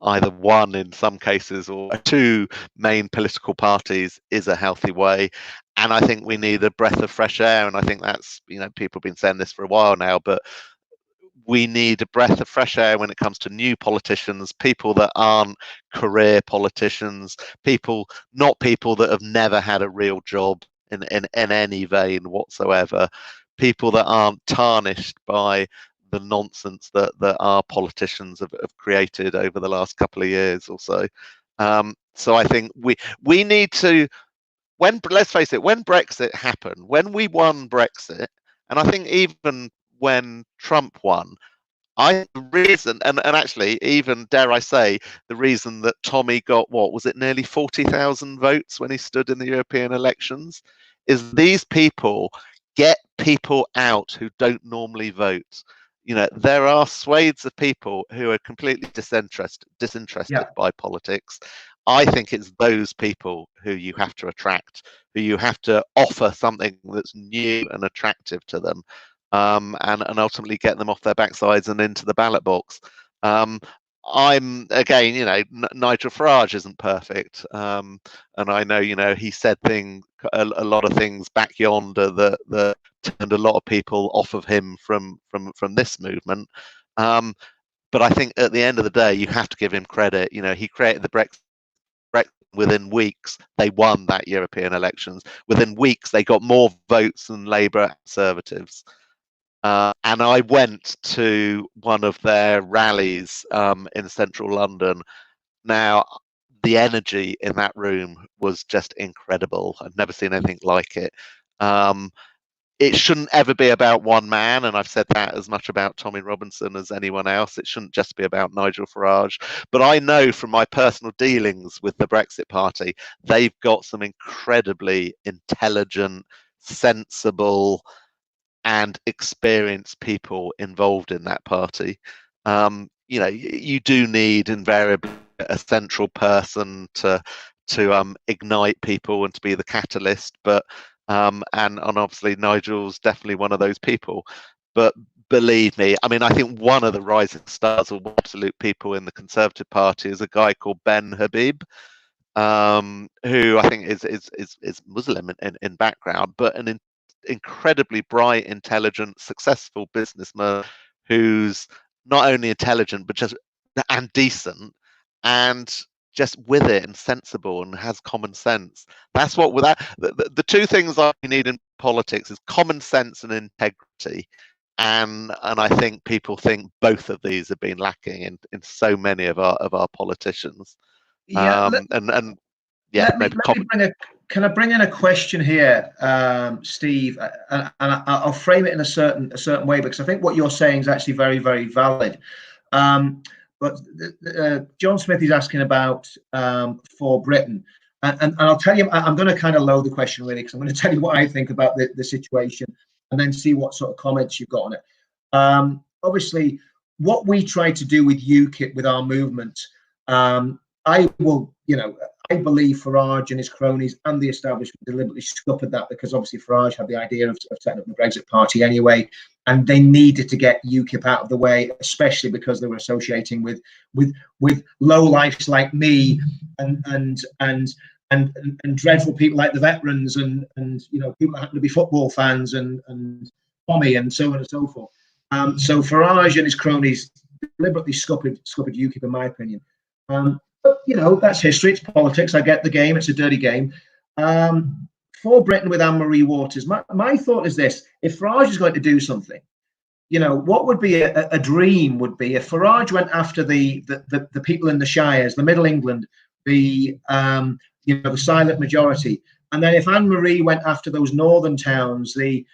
B: either one in some cases or two main political parties is a healthy way. And I think we need a breath of fresh air. And I think that's, you know, people have been saying this for a while now, but we need a breath of fresh air when it comes to new politicians, people that aren't career politicians, not people that have never had a real job in any vein whatsoever, people that aren't tarnished by the nonsense that our politicians have created over the last couple of years or so. So I think we need to, let's face it, when Brexit happened, when we won Brexit, and I think even when Trump won, the reason, and actually, even dare I say, the reason that Tommy got, what was it, nearly 40,000 votes when he stood in the European elections, is these people get people out who don't normally vote. You know, there are swathes of people who are completely disinterested by politics. I think it's those people who you have to attract, who you have to offer something that's new and attractive to them. And ultimately get them off their backsides and into the ballot box. I'm again, you know, Nigel Farage isn't perfect, and I know, you know, he said a lot of things back yonder that turned a lot of people off of him from this movement. But I think at the end of the day, you have to give him credit. You know, he created the Brexit. Within weeks, they won that European elections. Within weeks, they got more votes than Labour and Conservatives. And I went to one of their rallies in central London. Now, the energy in that room was just incredible. I've never seen anything like it. It shouldn't ever be about one man, and I've said that as much about Tommy Robinson as anyone else. It shouldn't just be about Nigel Farage. But I know from my personal dealings with the Brexit Party, they've got some incredibly intelligent, sensible, and experienced people involved in that party. You know, you do need invariably a central person to ignite people and to be the catalyst, but and obviously Nigel's definitely one of those people. But believe me, I mean, I think one of the rising stars or absolute people in the Conservative Party is a guy called Ben Habib, who I think is Muslim in background, but an incredibly bright, intelligent, successful businessman who's not only intelligent but just and decent and just with it and sensible and has common sense. That's what without the two things I need in politics is common sense and integrity. And I think people think both of these have been lacking in so many of our politicians.
A: Yeah,
B: And yeah,
A: let me can I bring in a question here, Steve, and I'll frame it in a certain way, because I think what you're saying is actually very, very valid. But John Smith is asking about for Britain, and I'll tell you, I'm going to kind of load the question really, because I'm going to tell you what I think about the situation, and then see what sort of comments you've got on it. Obviously, what we try to do with UKIP, with our movement, I will, I believe Farage and his cronies and the establishment deliberately scuppered that, because obviously Farage had the idea of setting up the Brexit Party anyway, and they needed to get UKIP out of the way, especially because they were associating with lowlifes like me and dreadful people like the veterans and people that happen to be football fans and Tommy and so on and so forth. So Farage and his cronies deliberately scuppered UKIP, in my opinion. But that's history, it's politics. I get the game, it's a dirty game. For Britain with Anne-Marie Waters, my thought is this: if Farage is going to do something, what would be a dream would be if Farage went after the people in the shires, the Middle England, the silent majority, and then if Anne-Marie went after those northern towns, the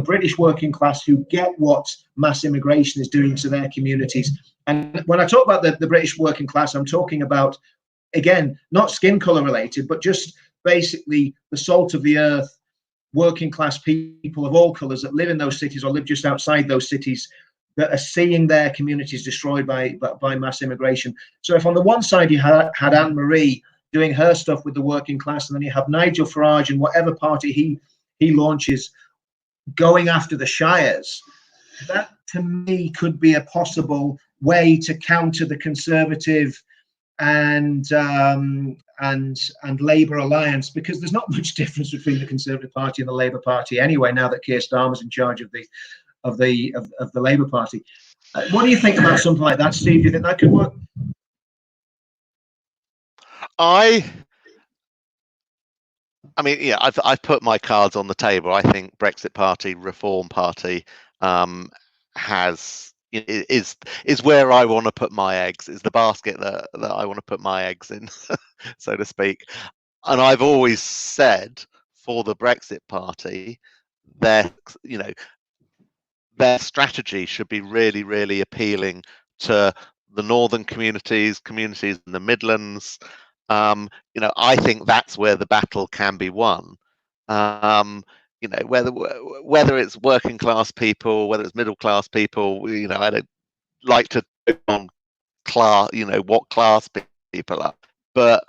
A: British working class, who get what mass immigration is doing to their communities. And when I talk about the British working class, I'm talking about, again, not skin color related, but just basically the salt of the earth, working class people of all colors that live in those cities or live just outside those cities, that are seeing their communities destroyed by mass immigration. So if on the one side you had Anne-Marie doing her stuff with the working class, and then you have Nigel Farage and whatever party he launches going after the shires, that to me could be a possible way to counter the Conservative and Labour alliance, because there's not much difference between the Conservative Party and the Labour Party anyway, now that Keir Starmer's in charge of the Labour Party. What do you think about something like that, Steve? Do you think that could work?
B: I mean, yeah, I've put my cards on the table. I think Brexit Party, Reform Party, is where I want to put my eggs. Is the basket that I want to put my eggs in, so to speak. And I've always said for the Brexit Party, their strategy should be really, really appealing to the northern communities in the Midlands. I think that's where the battle can be won. Whether it's working class people, whether it's middle class people, I don't like to on class, what class people are, but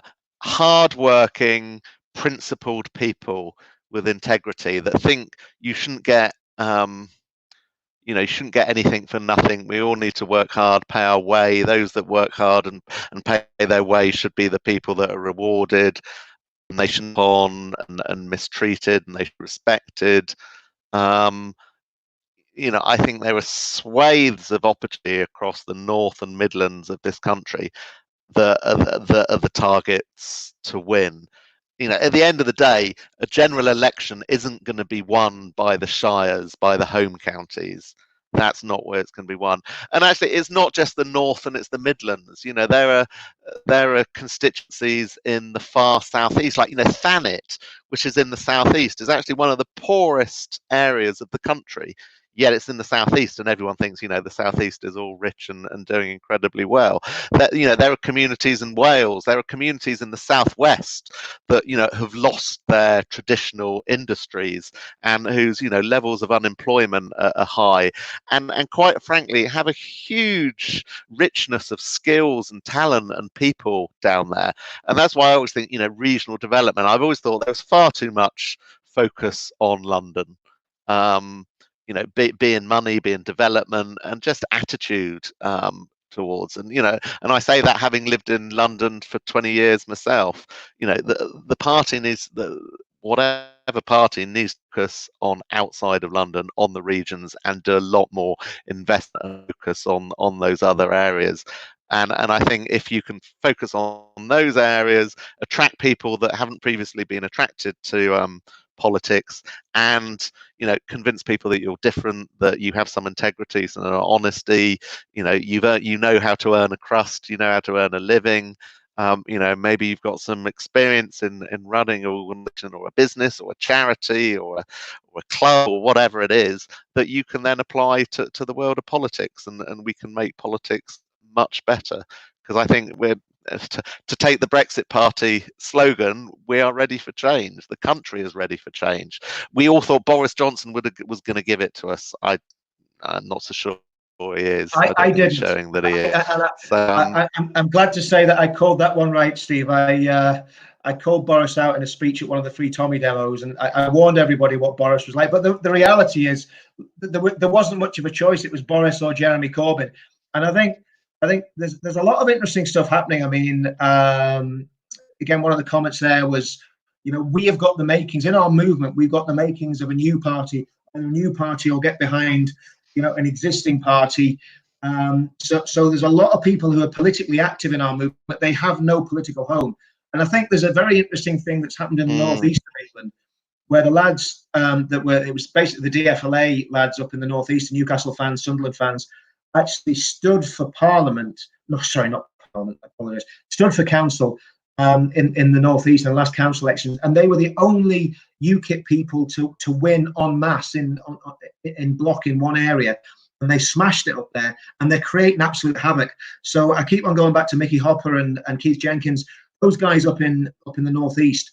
B: hardworking, principled people with integrity that think you shouldn't get you shouldn't get anything for nothing. We all need to work hard, pay our way. Those that work hard and pay their way should be the people that are rewarded, and they shouldn't be on and mistreated, and they should be respected. I think there are swathes of opportunity across the North and Midlands of this country that are the targets to win. At the end of the day, a general election isn't going to be won by the shires, by the home counties. That's not where it's going to be won. And actually, it's not just the North and it's the Midlands. There are constituencies in the far southeast, like Thanet, which is in the southeast, is actually one of the poorest areas of the country. yet it's in the southeast, and everyone thinks, you know, the southeast is all rich and doing incredibly well. That, you know, there are communities in Wales, there are communities in the southwest that, you know, have lost their traditional industries and whose, you know, levels of unemployment are high, and quite frankly have a huge richness of skills and talent and people down there. And that's why I always think, you know, regional development, I've always thought there was far too much focus on London. You know, be in money, be in development, and just attitude towards. And, you know, and I say that having lived in London for 20 years myself, you know, the party needs, whatever party needs to focus on outside of London, on the regions, and do a lot more investment and focus on those other areas. And I think if you can focus on those areas, attract people that haven't previously been attracted to politics, and, you know, convince people that you're different, that you have some integrity, some honesty, you know, you know how to earn a crust, you know how to earn a living. You know, maybe you've got some experience in running an organization or a business or a charity or a club or whatever it is, that you can then apply to the world of politics, and we can make politics much better. Because I think we're, to take the Brexit Party slogan, we are ready for change. The country is ready for change. We all thought Boris Johnson was going to give it to us. I'm not so sure he is.
A: I didn't.
B: He's showing that he is.
A: I'm glad to say that I called that one right, Steve. I called Boris out in a speech at one of the Free Tommy demos, and I warned everybody what Boris was like. But the reality is, there wasn't much of a choice. It was Boris or Jeremy Corbyn. And I think there's a lot of interesting stuff happening. I mean, again, one of the comments there was, you know, we have got the makings in our movement. We've got the makings of a new party, and a new party will get behind, you know, an existing party. So there's a lot of people who are politically active in our movement, but they have no political home. And I think there's a very interesting thing that's happened in the northeast of England, where the lads it was basically the DFLA lads up in the northeast, Newcastle fans, Sunderland fans, actually stood for Parliament. No, sorry, not Parliament. I apologize. Stood for council in the northeast in the last council elections, and they were the only UKIP people to win en masse in block in one area, and they smashed it up there, and they're creating absolute havoc. So I keep on going back to Mickey Hopper and Keith Jenkins. Those guys up in the northeast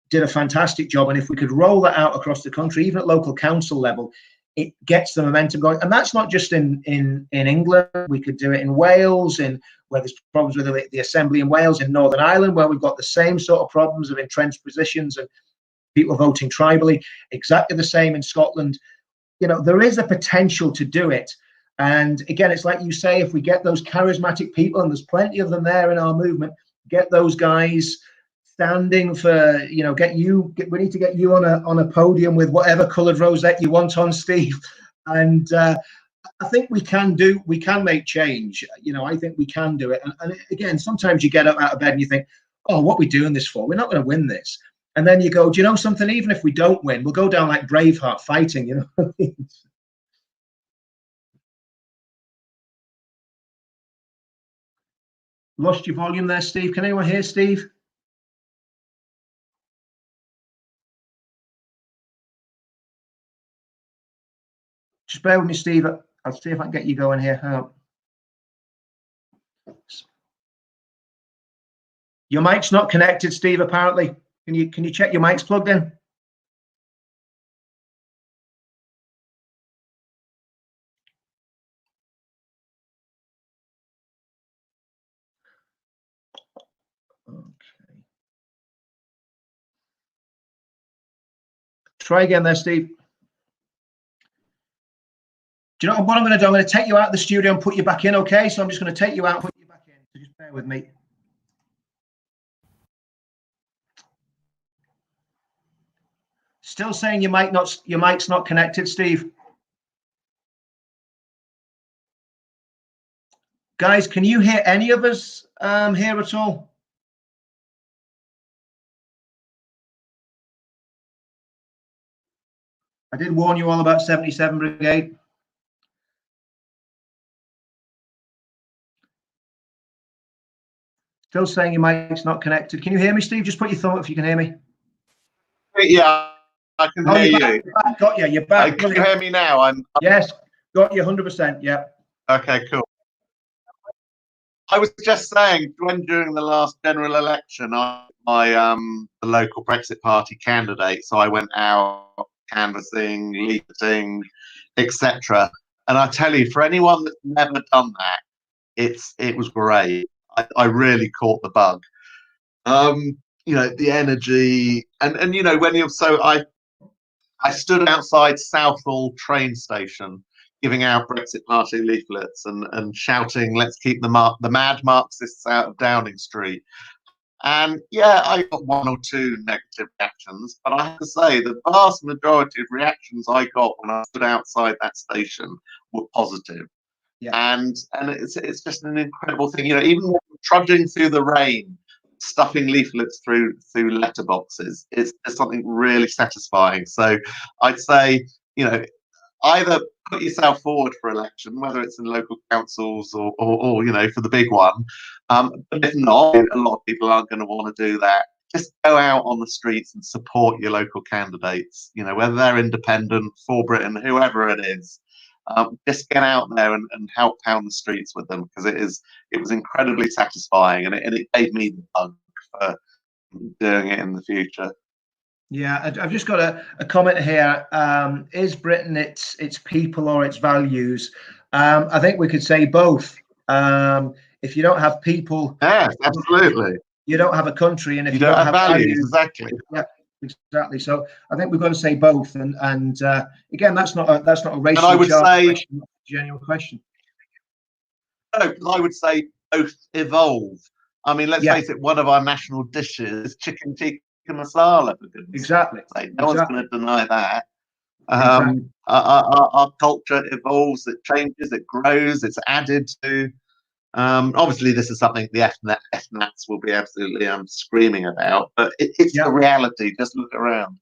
A: did a fantastic job, and if we could roll that out across the country, even at local council level, it gets the momentum going. And that's not just in England. We could do it in Wales, where there's problems with the Assembly in Wales, in Northern Ireland, where we've got the same sort of problems of entrenched positions and people voting tribally. Exactly the same in Scotland. You know, there is a potential to do it. And again, it's like you say, if we get those charismatic people, and there's plenty of them there in our movement, get those guys standing for, you know, we need to get you on a podium with whatever coloured rosette you want on, Steve. And I think we can make change. You know, I think we can do it. And again, sometimes you get up out of bed and you think, oh, what are we doing this for? We're not going to win this. And then you go, do you know something? Even if we don't win, we'll go down like Braveheart fighting, you know what I mean? Lost your volume there, Steve. Can anyone hear Steve? Just bear with me, Steve. I'll see if I can get you going here. Hang on. Your mic's not connected, Steve, apparently. Can you check your mic's plugged in? Okay. Try again there, Steve. Do you know what I'm going to do? I'm going to take you out of the studio and put you back in, okay? So I'm just going to take you out and put you back in. So just bear with me. Still saying your mic's not connected, Steve. Guys, can you hear any of us here at all? I did warn you all about 77 Brigade. Still saying your mic's not connected. Can you hear me, Steve? Just put your thumb up if you can hear me.
C: Yeah, I can
A: Oh,
C: hear
A: you're
C: you.
A: back, got you. You're back.
C: Can you hear me now?
A: Yes, got you 100%. Yeah.
C: Okay, cool. I was just saying, when during the last general election, the local Brexit Party candidate, so I went out canvassing, leafleting, etc. And I tell you, for anyone that's never done that, it was great. I really caught the bug. You know, the energy, and you know, when you're so I stood outside Southall train station giving out Brexit Party leaflets and shouting, "Let's keep the mad Marxists out of Downing Street." And yeah, I got one or two negative reactions, but I have to say the vast majority of reactions I got when I stood outside that station were positive.
A: Yeah.
C: And it's just an incredible thing. You know, even trudging through the rain, stuffing leaflets through letterboxes, it's something really satisfying. So I'd say, you know, either put yourself forward for election, whether it's in local councils or you know, for the big one. But if not, a lot of people aren't going to want to do that. Just go out on the streets and support your local candidates. You know, whether they're independent, for Britain, whoever it is. Just get out there and help pound the streets with them, because it was incredibly satisfying, and it gave me the bug for doing it in the future.
A: Yeah, I've just got a comment here. Is Britain its people or its values? I think we could say both. If you don't have people,
C: Yes, absolutely,
A: you don't have a country, and if
C: you don't have values, exactly.
A: Yeah, exactly. So I think we've got to say both. And again, that's not a racial.
C: And I would say
A: question, genuine question.
C: No, I would say both evolve. I mean, let's face it, one of our national dishes is chicken tikka masala, for goodness
A: exactly
C: sake. No one's going to deny that.
A: Exactly.
C: Our culture evolves, it changes, it grows, it's added to. Obviously, this is something the FNATs will be absolutely screaming about, but it's the reality. Just look around.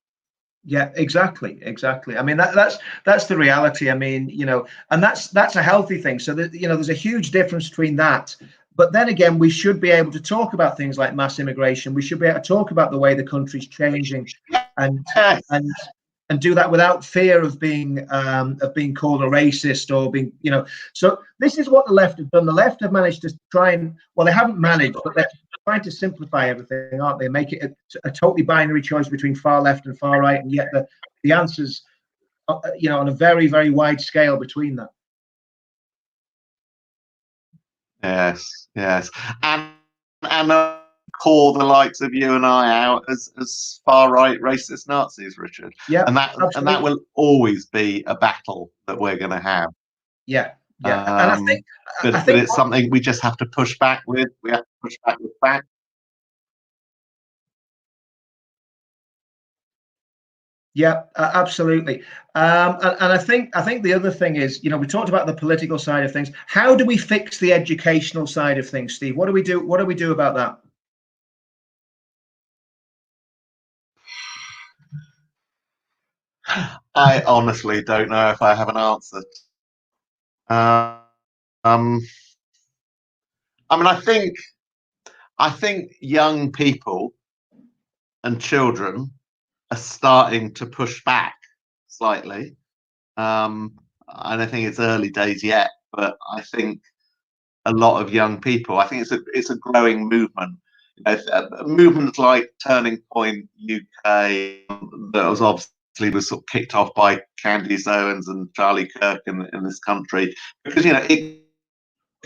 A: Yeah, exactly. I mean, that's the reality. I mean, you know, and that's a healthy thing. So that, you know, there's a huge difference between that. But then again, we should be able to talk about things like mass immigration. We should be able to talk about the way the country's changing, and do that without fear of being called a racist or being, you know. So this is what the left have done. The left have managed to try and, well, they haven't managed, but they're trying to simplify everything, aren't they? Make it a totally binary choice between far left and far right, and yet the answers, you know, on a very, very wide scale between that.
C: Yes, and call the likes of you and I out as far right racist Nazis, Richard.
A: Yeah,
C: and that will always be a battle that we're going to have.
A: Yeah, and I think,
C: but it's something we just have to push back with. We have to push back with facts.
A: Yeah, absolutely. And I think the other thing is, you know, we talked about the political side of things. How do we fix the educational side of things, Steve? What do we do? What do we do about that?
C: I honestly don't know if I have an answer. I mean, I think young people and children are starting to push back slightly. I don't think it's early days yet, but I think a lot of young people, I think it's a growing movement. Movements like Turning Point UK, that was sort of kicked off by Candace Owens and Charlie Kirk in this country, because, you know, it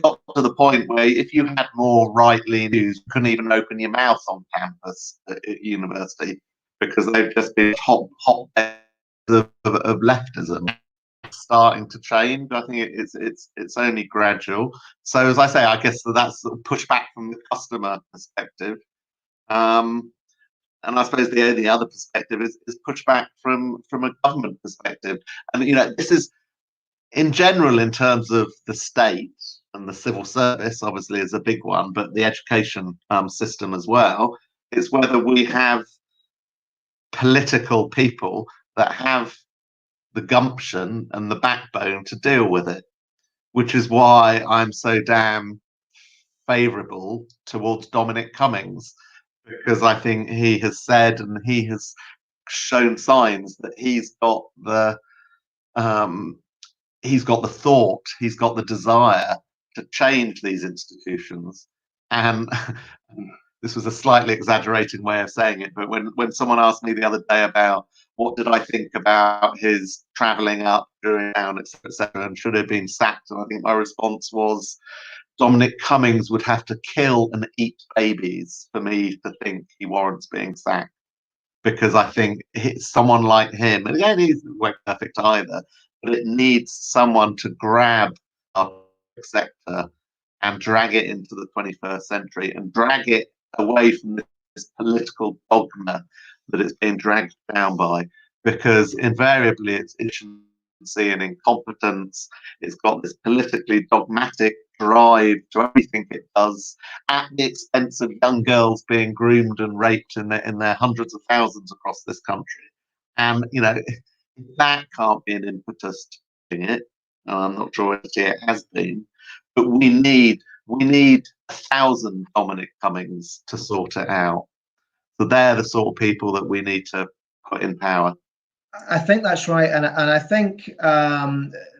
C: got to the point where if you had more right-leaning news, you couldn't even open your mouth on campus at university, because they've just been hotbeds of leftism. Starting to change. I think it's only gradual. So as I say, I guess that's sort of pushback from the customer perspective, and I suppose the other perspective is pushback from a government perspective. And, you know, this is in general in terms of the state and the civil service, obviously, is a big one, but the education system as well. It's whether we have political people that have the gumption and the backbone to deal with it, which is why I'm so damn favourable towards Dominic Cummings, because I think he has said and he has shown signs that he's got the thought, he's got the desire to change these institutions. And this was a slightly exaggerated way of saying it, but when someone asked me the other day about what did I think about his travelling up, going down, etc., and should have been sacked, and I think my response was, Dominic Cummings would have to kill and eat babies for me to think he warrants being sacked. Because I think someone like him, and again, he's not perfect either, but it needs someone to grab our sector and drag it into the 21st century and drag it away from this political dogma that it's being dragged down by. Because invariably it's efficiency and incompetence. It's got this politically dogmatic drive to everything it does, at the expense of young girls being groomed and raped in their hundreds of thousands across this country. And that can't be an impetus to it. I'm not sure it has been, but we need 1,000 Dominic Cummings to sort it out. So they're the sort of people that we need to put in power.
A: I think that's right, and I think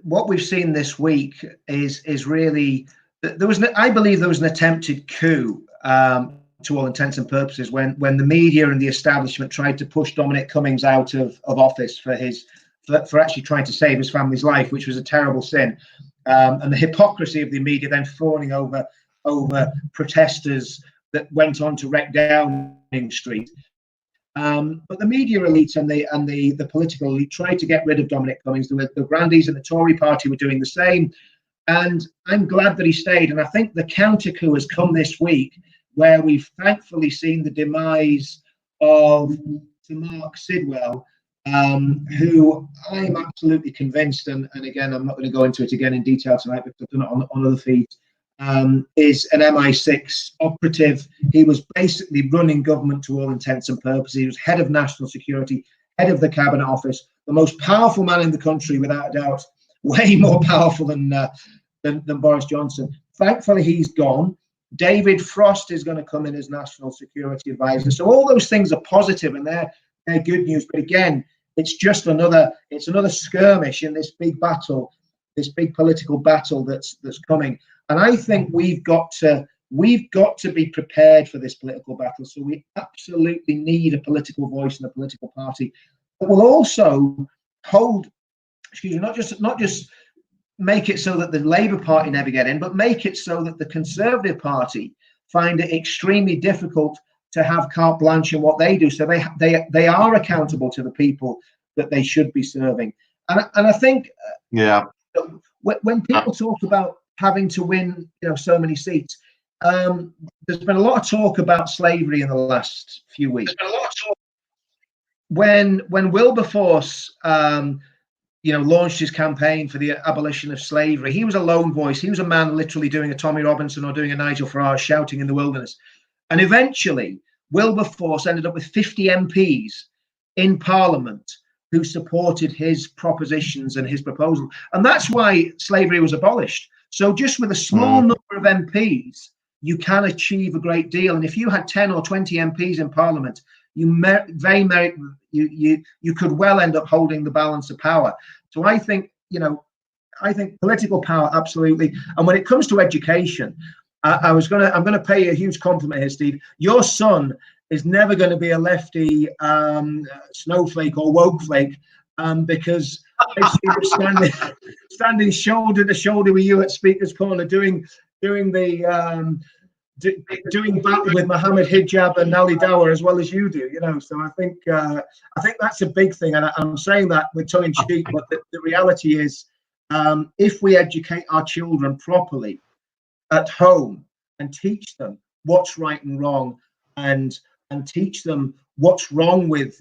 A: what we've seen this week is really I believe there was an attempted coup to all intents and purposes when the media and the establishment tried to push Dominic Cummings out of office for actually trying to save his family's life, which was a terrible sin, and the hypocrisy of the media then fawning over protesters that went on to wreck Downing Street. But the media elite and the political elite tried to get rid of Dominic Cummings. The Grandies and the Tory party were doing the same. And I'm glad that he stayed. And I think the counter coup has come this week, where we've thankfully seen the demise of Sir Mark Sidwell, who I'm absolutely convinced, and again, I'm not going to go into it again in detail tonight because I've done it on other feeds, is an MI6 operative. He was basically running government to all intents and purposes. He was head of national security, head of the cabinet office, the most powerful man in the country, without a doubt, way more powerful than Boris Johnson. Thankfully, he's gone. David Frost is going to come in as national security advisor. So all those things are positive, and they're good news. But again, it's just another skirmish in this big battle, this big political battle that's coming. And I think we've got to be prepared for this political battle. So we absolutely need a political voice and a political party that will also hold, not just make it so that the Labour Party never get in, but make it so that the Conservative Party find it extremely difficult to have carte blanche in what they do. So they are accountable to the people that they should be serving. And I think when people talk about having to win, so many seats, there's been a lot of talk about slavery in the last few weeks. When Wilberforce launched his campaign for the abolition of slavery, he was a lone voice. He was a man literally doing a Tommy Robinson or doing a Nigel Farage, shouting in the wilderness. And eventually, Wilberforce ended up with 50 MPs in Parliament who supported his propositions and his proposal. And that's why slavery was abolished. So just with a small number of MPs, you can achieve a great deal. And if you had 10 or 20 MPs in Parliament, you could well end up holding the balance of power. So I think political power, absolutely. And when it comes to education, I'm going to pay you a huge compliment here, Steve. Your son is never going to be a lefty snowflake or woke flake, because I see him standing shoulder to shoulder with you at Speaker's Corner, doing battle with Mohammed Hijab and Ali Dawah as well as you do. So I think that's a big thing, and I'm saying that with tongue in cheek. But the reality is, if we educate our children properly at home and teach them what's right and wrong, and teach them what's wrong with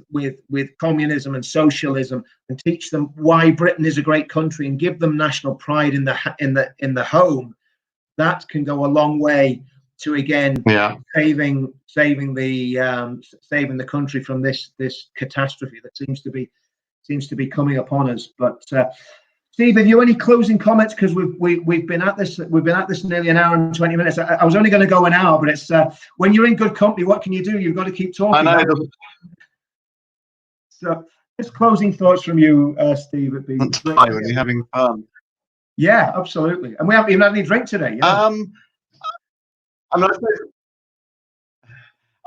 A: communism and socialism, and teach them why Britain is a great country, and give them national pride in the home, that can go a long way to saving the country from this catastrophe that seems to be coming upon us. But Steve, have you any closing comments? Because we've been at this nearly an hour and 20 minutes. I was only going to go an hour, but it's when you're in good company, what can you do? You've got to keep talking.
C: I know.
A: So, just closing thoughts from you, Steve. It'd be great.
C: When you're having fun.
A: Yeah, absolutely. And we haven't even had any drink today. Yeah.
C: I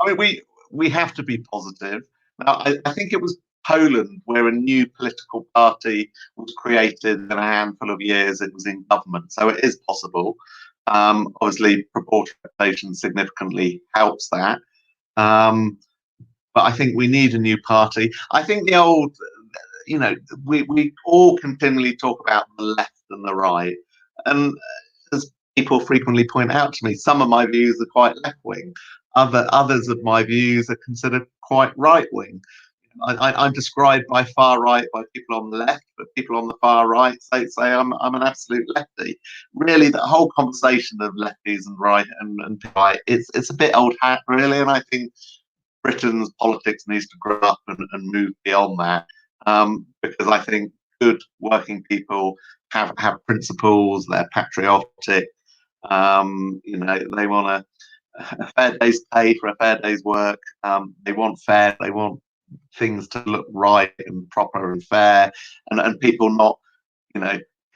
C: mean, we have to be positive. Now, I think it was Poland where a new political party was created in a handful of years. It was in government, so it is possible. Obviously, proportionation significantly helps that. But I think we need a new party. I think the old, we all continually talk about the left and the right, and as people frequently point out to me, some of my views are quite left wing. Others of my views are considered quite right wing. I'm described by far right by people on the left, but people on the far right say I'm an absolute lefty. Really, the whole conversation of lefties and right and right, it's a bit old hat, really, and I think Britain's politics needs to grow up and move beyond that, because I think good working people have principles. They're patriotic. They want a fair day's pay for a fair day's work. They want fair. They want things to look right and proper and fair, and people not,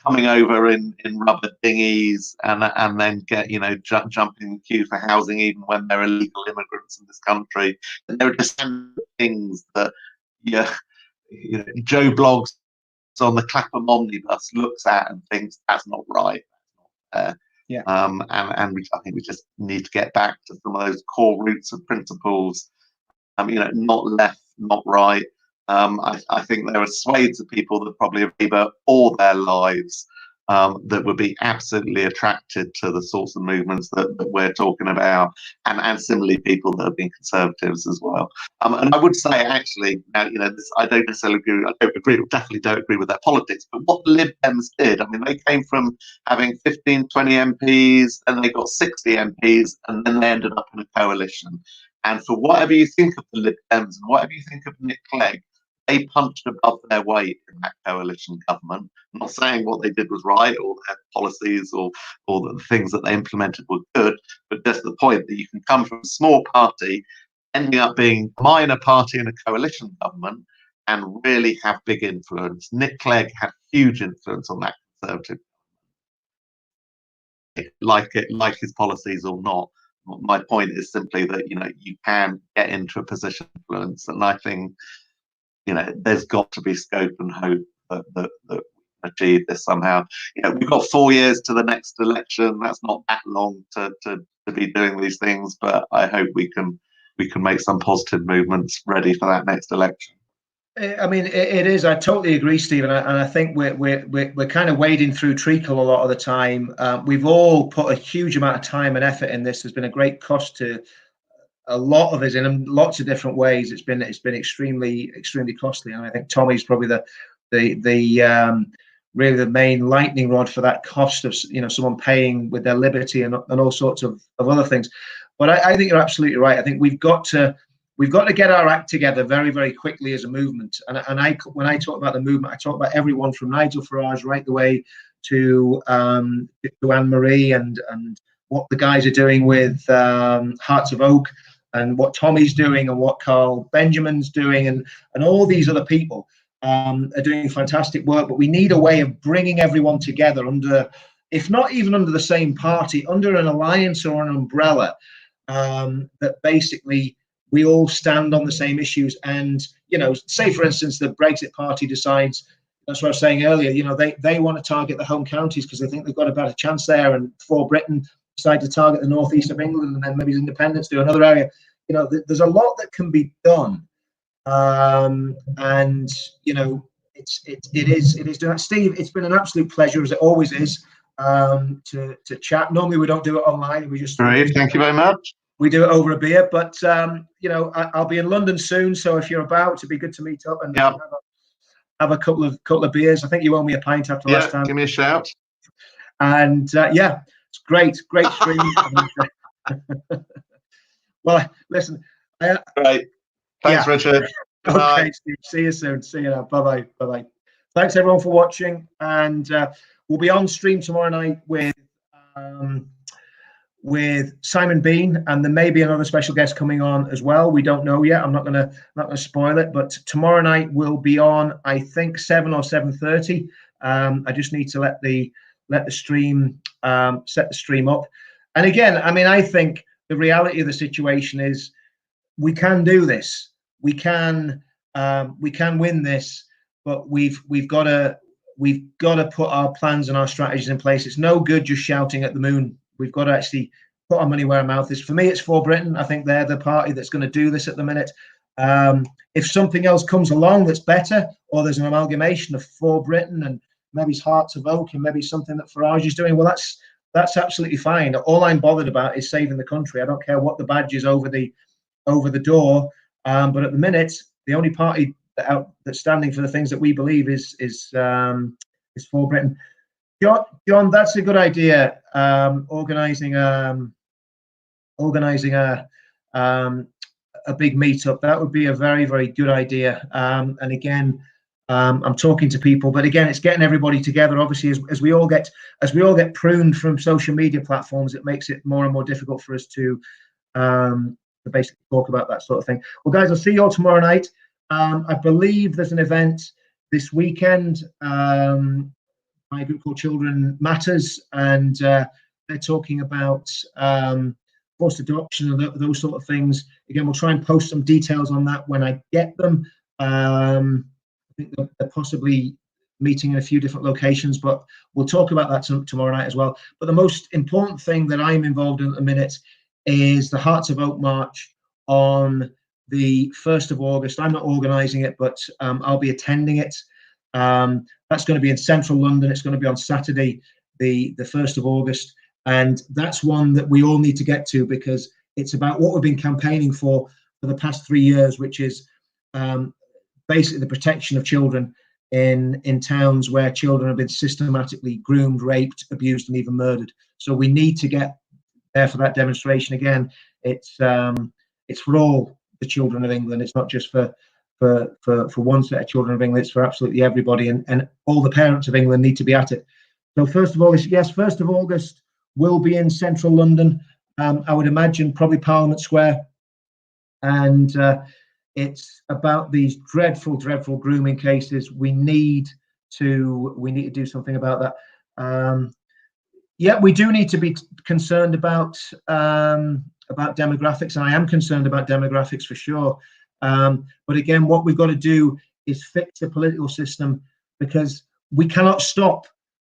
C: coming over in rubber dinghies and then get, jumping the queue for housing even when they're illegal immigrants in this country. And there are just things that, Joe Bloggs on the Clapham omnibus looks at and thinks that's not right.
A: Yeah.
C: And I think we just need to get back to some of those core roots and principles. Not left, not right. I think there are swathes of people that probably have Labour all their lives that would be absolutely attracted to the sorts of movements that we're talking about, and similarly people that have been Conservatives as well. And I would say, actually, now, I don't necessarily definitely don't agree with their politics, but what the Lib Dems did, I mean, they came from having 15, 20 MPs, and they got 60 MPs, and then they ended up in a coalition. And for whatever you think of the Lib Dems and whatever you think of Nick Clegg, they punched above their weight in that coalition government. I'm not saying what they did was right, or their policies or the things that they implemented were good, but just the point that you can come from a small party, ending up being a minor party in a coalition government, and really have big influence. Nick Clegg had huge influence on that Conservative, like his policies or not. My point is simply that you can get into a position of influence, and I think there's got to be scope and hope that we achieve this somehow. We've got 4 years to the next election. That's not that long to be doing these things, but I hope we can make some positive movements ready for that next election.
A: I mean, it is. I totally agree, Stephen, and I think we're kind of wading through treacle a lot of the time. We've all put a huge amount of time and effort in this. There's been a great cost to a lot of us in lots of different ways. It's been extremely costly, and I think Tommy's probably the really the main lightning rod for that cost of someone paying with their liberty and all sorts of other things. But I think you're absolutely right. I think we've got to get our act together very, very quickly as a movement. And when I talk about the movement, I talk about everyone from Nigel Farage right the way to Anne-Marie and what the guys are doing with Hearts of Oak, and what Tommy's doing, and what Carl Benjamin's doing, and all these other people are doing fantastic work. But we need a way of bringing everyone together under, if not even under the same party, under an alliance or an umbrella, that basically we all stand on the same issues. And say for instance the Brexit party decides, that's what I was saying earlier, they want to target the home counties because they think they've got a better chance there, and For Britain decide to target the northeast of England, and then maybe the independents do another area. There's a lot that can be done, and it is doing that. Steve, it's been an absolute pleasure, as it always is, to chat. Normally we don't do it online. We just
C: Great, thank you very much.
A: We do it over a beer, but I'll be in London soon, so if you're about, it'd be good to meet up and have a couple of beers. I think you owe me a pint after last time.
C: Give me a shout.
A: And it's great stream. Well, listen.
C: Great. Thanks, Richard. Bye.
A: Okay, Steve. See you soon. See you now. Bye-bye. Thanks everyone for watching, and we'll be on stream tomorrow night with with Simon Bean, and there may be another special guest coming on as well. We don't know yet. I'm not gonna spoil it, but tomorrow night we'll be on, I think 7 or 7:30. I just need to let the stream set the stream up. And again, I mean, I think the reality of the situation is we can do this. We can win this, but we've got to put our plans and our strategies in place. It's no good just shouting at the moon. We've got to actually put our money where our mouth is. For me, it's For Britain. I think they're the party that's going to do this at the minute. If something else comes along that's better, or there's an amalgamation of For Britain and maybe it's Hearts of Oak and maybe something that Farage is doing, well, that's absolutely fine. All I'm bothered about is saving the country. I don't care what the badge is over the door. But at the minute, the only party that's standing for the things that we believe is For Britain. John, that's a good idea. Organising a big meetup, that would be a very, very good idea. And again, I'm talking to people, but again, it's getting everybody together. Obviously, as we all get pruned from social media platforms, it makes it more and more difficult for us to basically talk about that sort of thing. Well, guys, I'll see you all tomorrow night. I believe there's an event this weekend by a group called Children Matters, and they're talking about forced adoption and those sort of things. Again, we'll try and post some details on that when I get them. I think they're possibly meeting in a few different locations, but we'll talk about that tomorrow night as well. But the most important thing that I'm involved in at the minute is the Hearts of Oak March on the 1st of August. I'm not organising it, but I'll be attending it. That's going to be in central London. It's going to be on Saturday, the 1st of August. And that's one that we all need to get to, because it's about what we've been campaigning for the past 3 years, which is basically the protection of children in towns where children have been systematically groomed, raped, abused, and even murdered. So we need to get there for that demonstration. Again, it's for all the children of England. It's not just for one set of children of England. It's for absolutely everybody, and all the parents of England need to be at it. So 1st of August, yes, 1st of August will be in central London. I would imagine probably Parliament Square, and it's about these dreadful grooming cases. We need to do something about that. Yeah, we do need to be concerned about demographics, and I am concerned about demographics for sure. But again, what we've got to do is fix the political system, because we cannot stop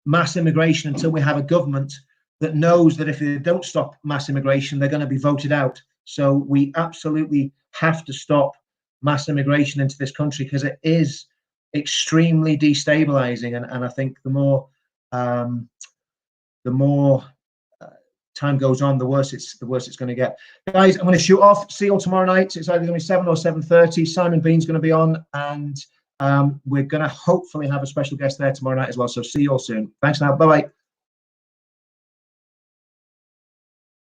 A: mass immigration until we have a government that knows that if they don't stop mass immigration, they're going to be voted out. So we absolutely have to stop mass immigration into this country, because it is extremely destabilizing, and I think the more time goes on, the worse it's going to get. Guys, I'm going to shoot off. See you all tomorrow night. It's either going to be 7 or 7:30. Simon Bean's going to be on, and we're going to hopefully have a special guest there tomorrow night as well. So see you all soon. Thanks now. Bye bye.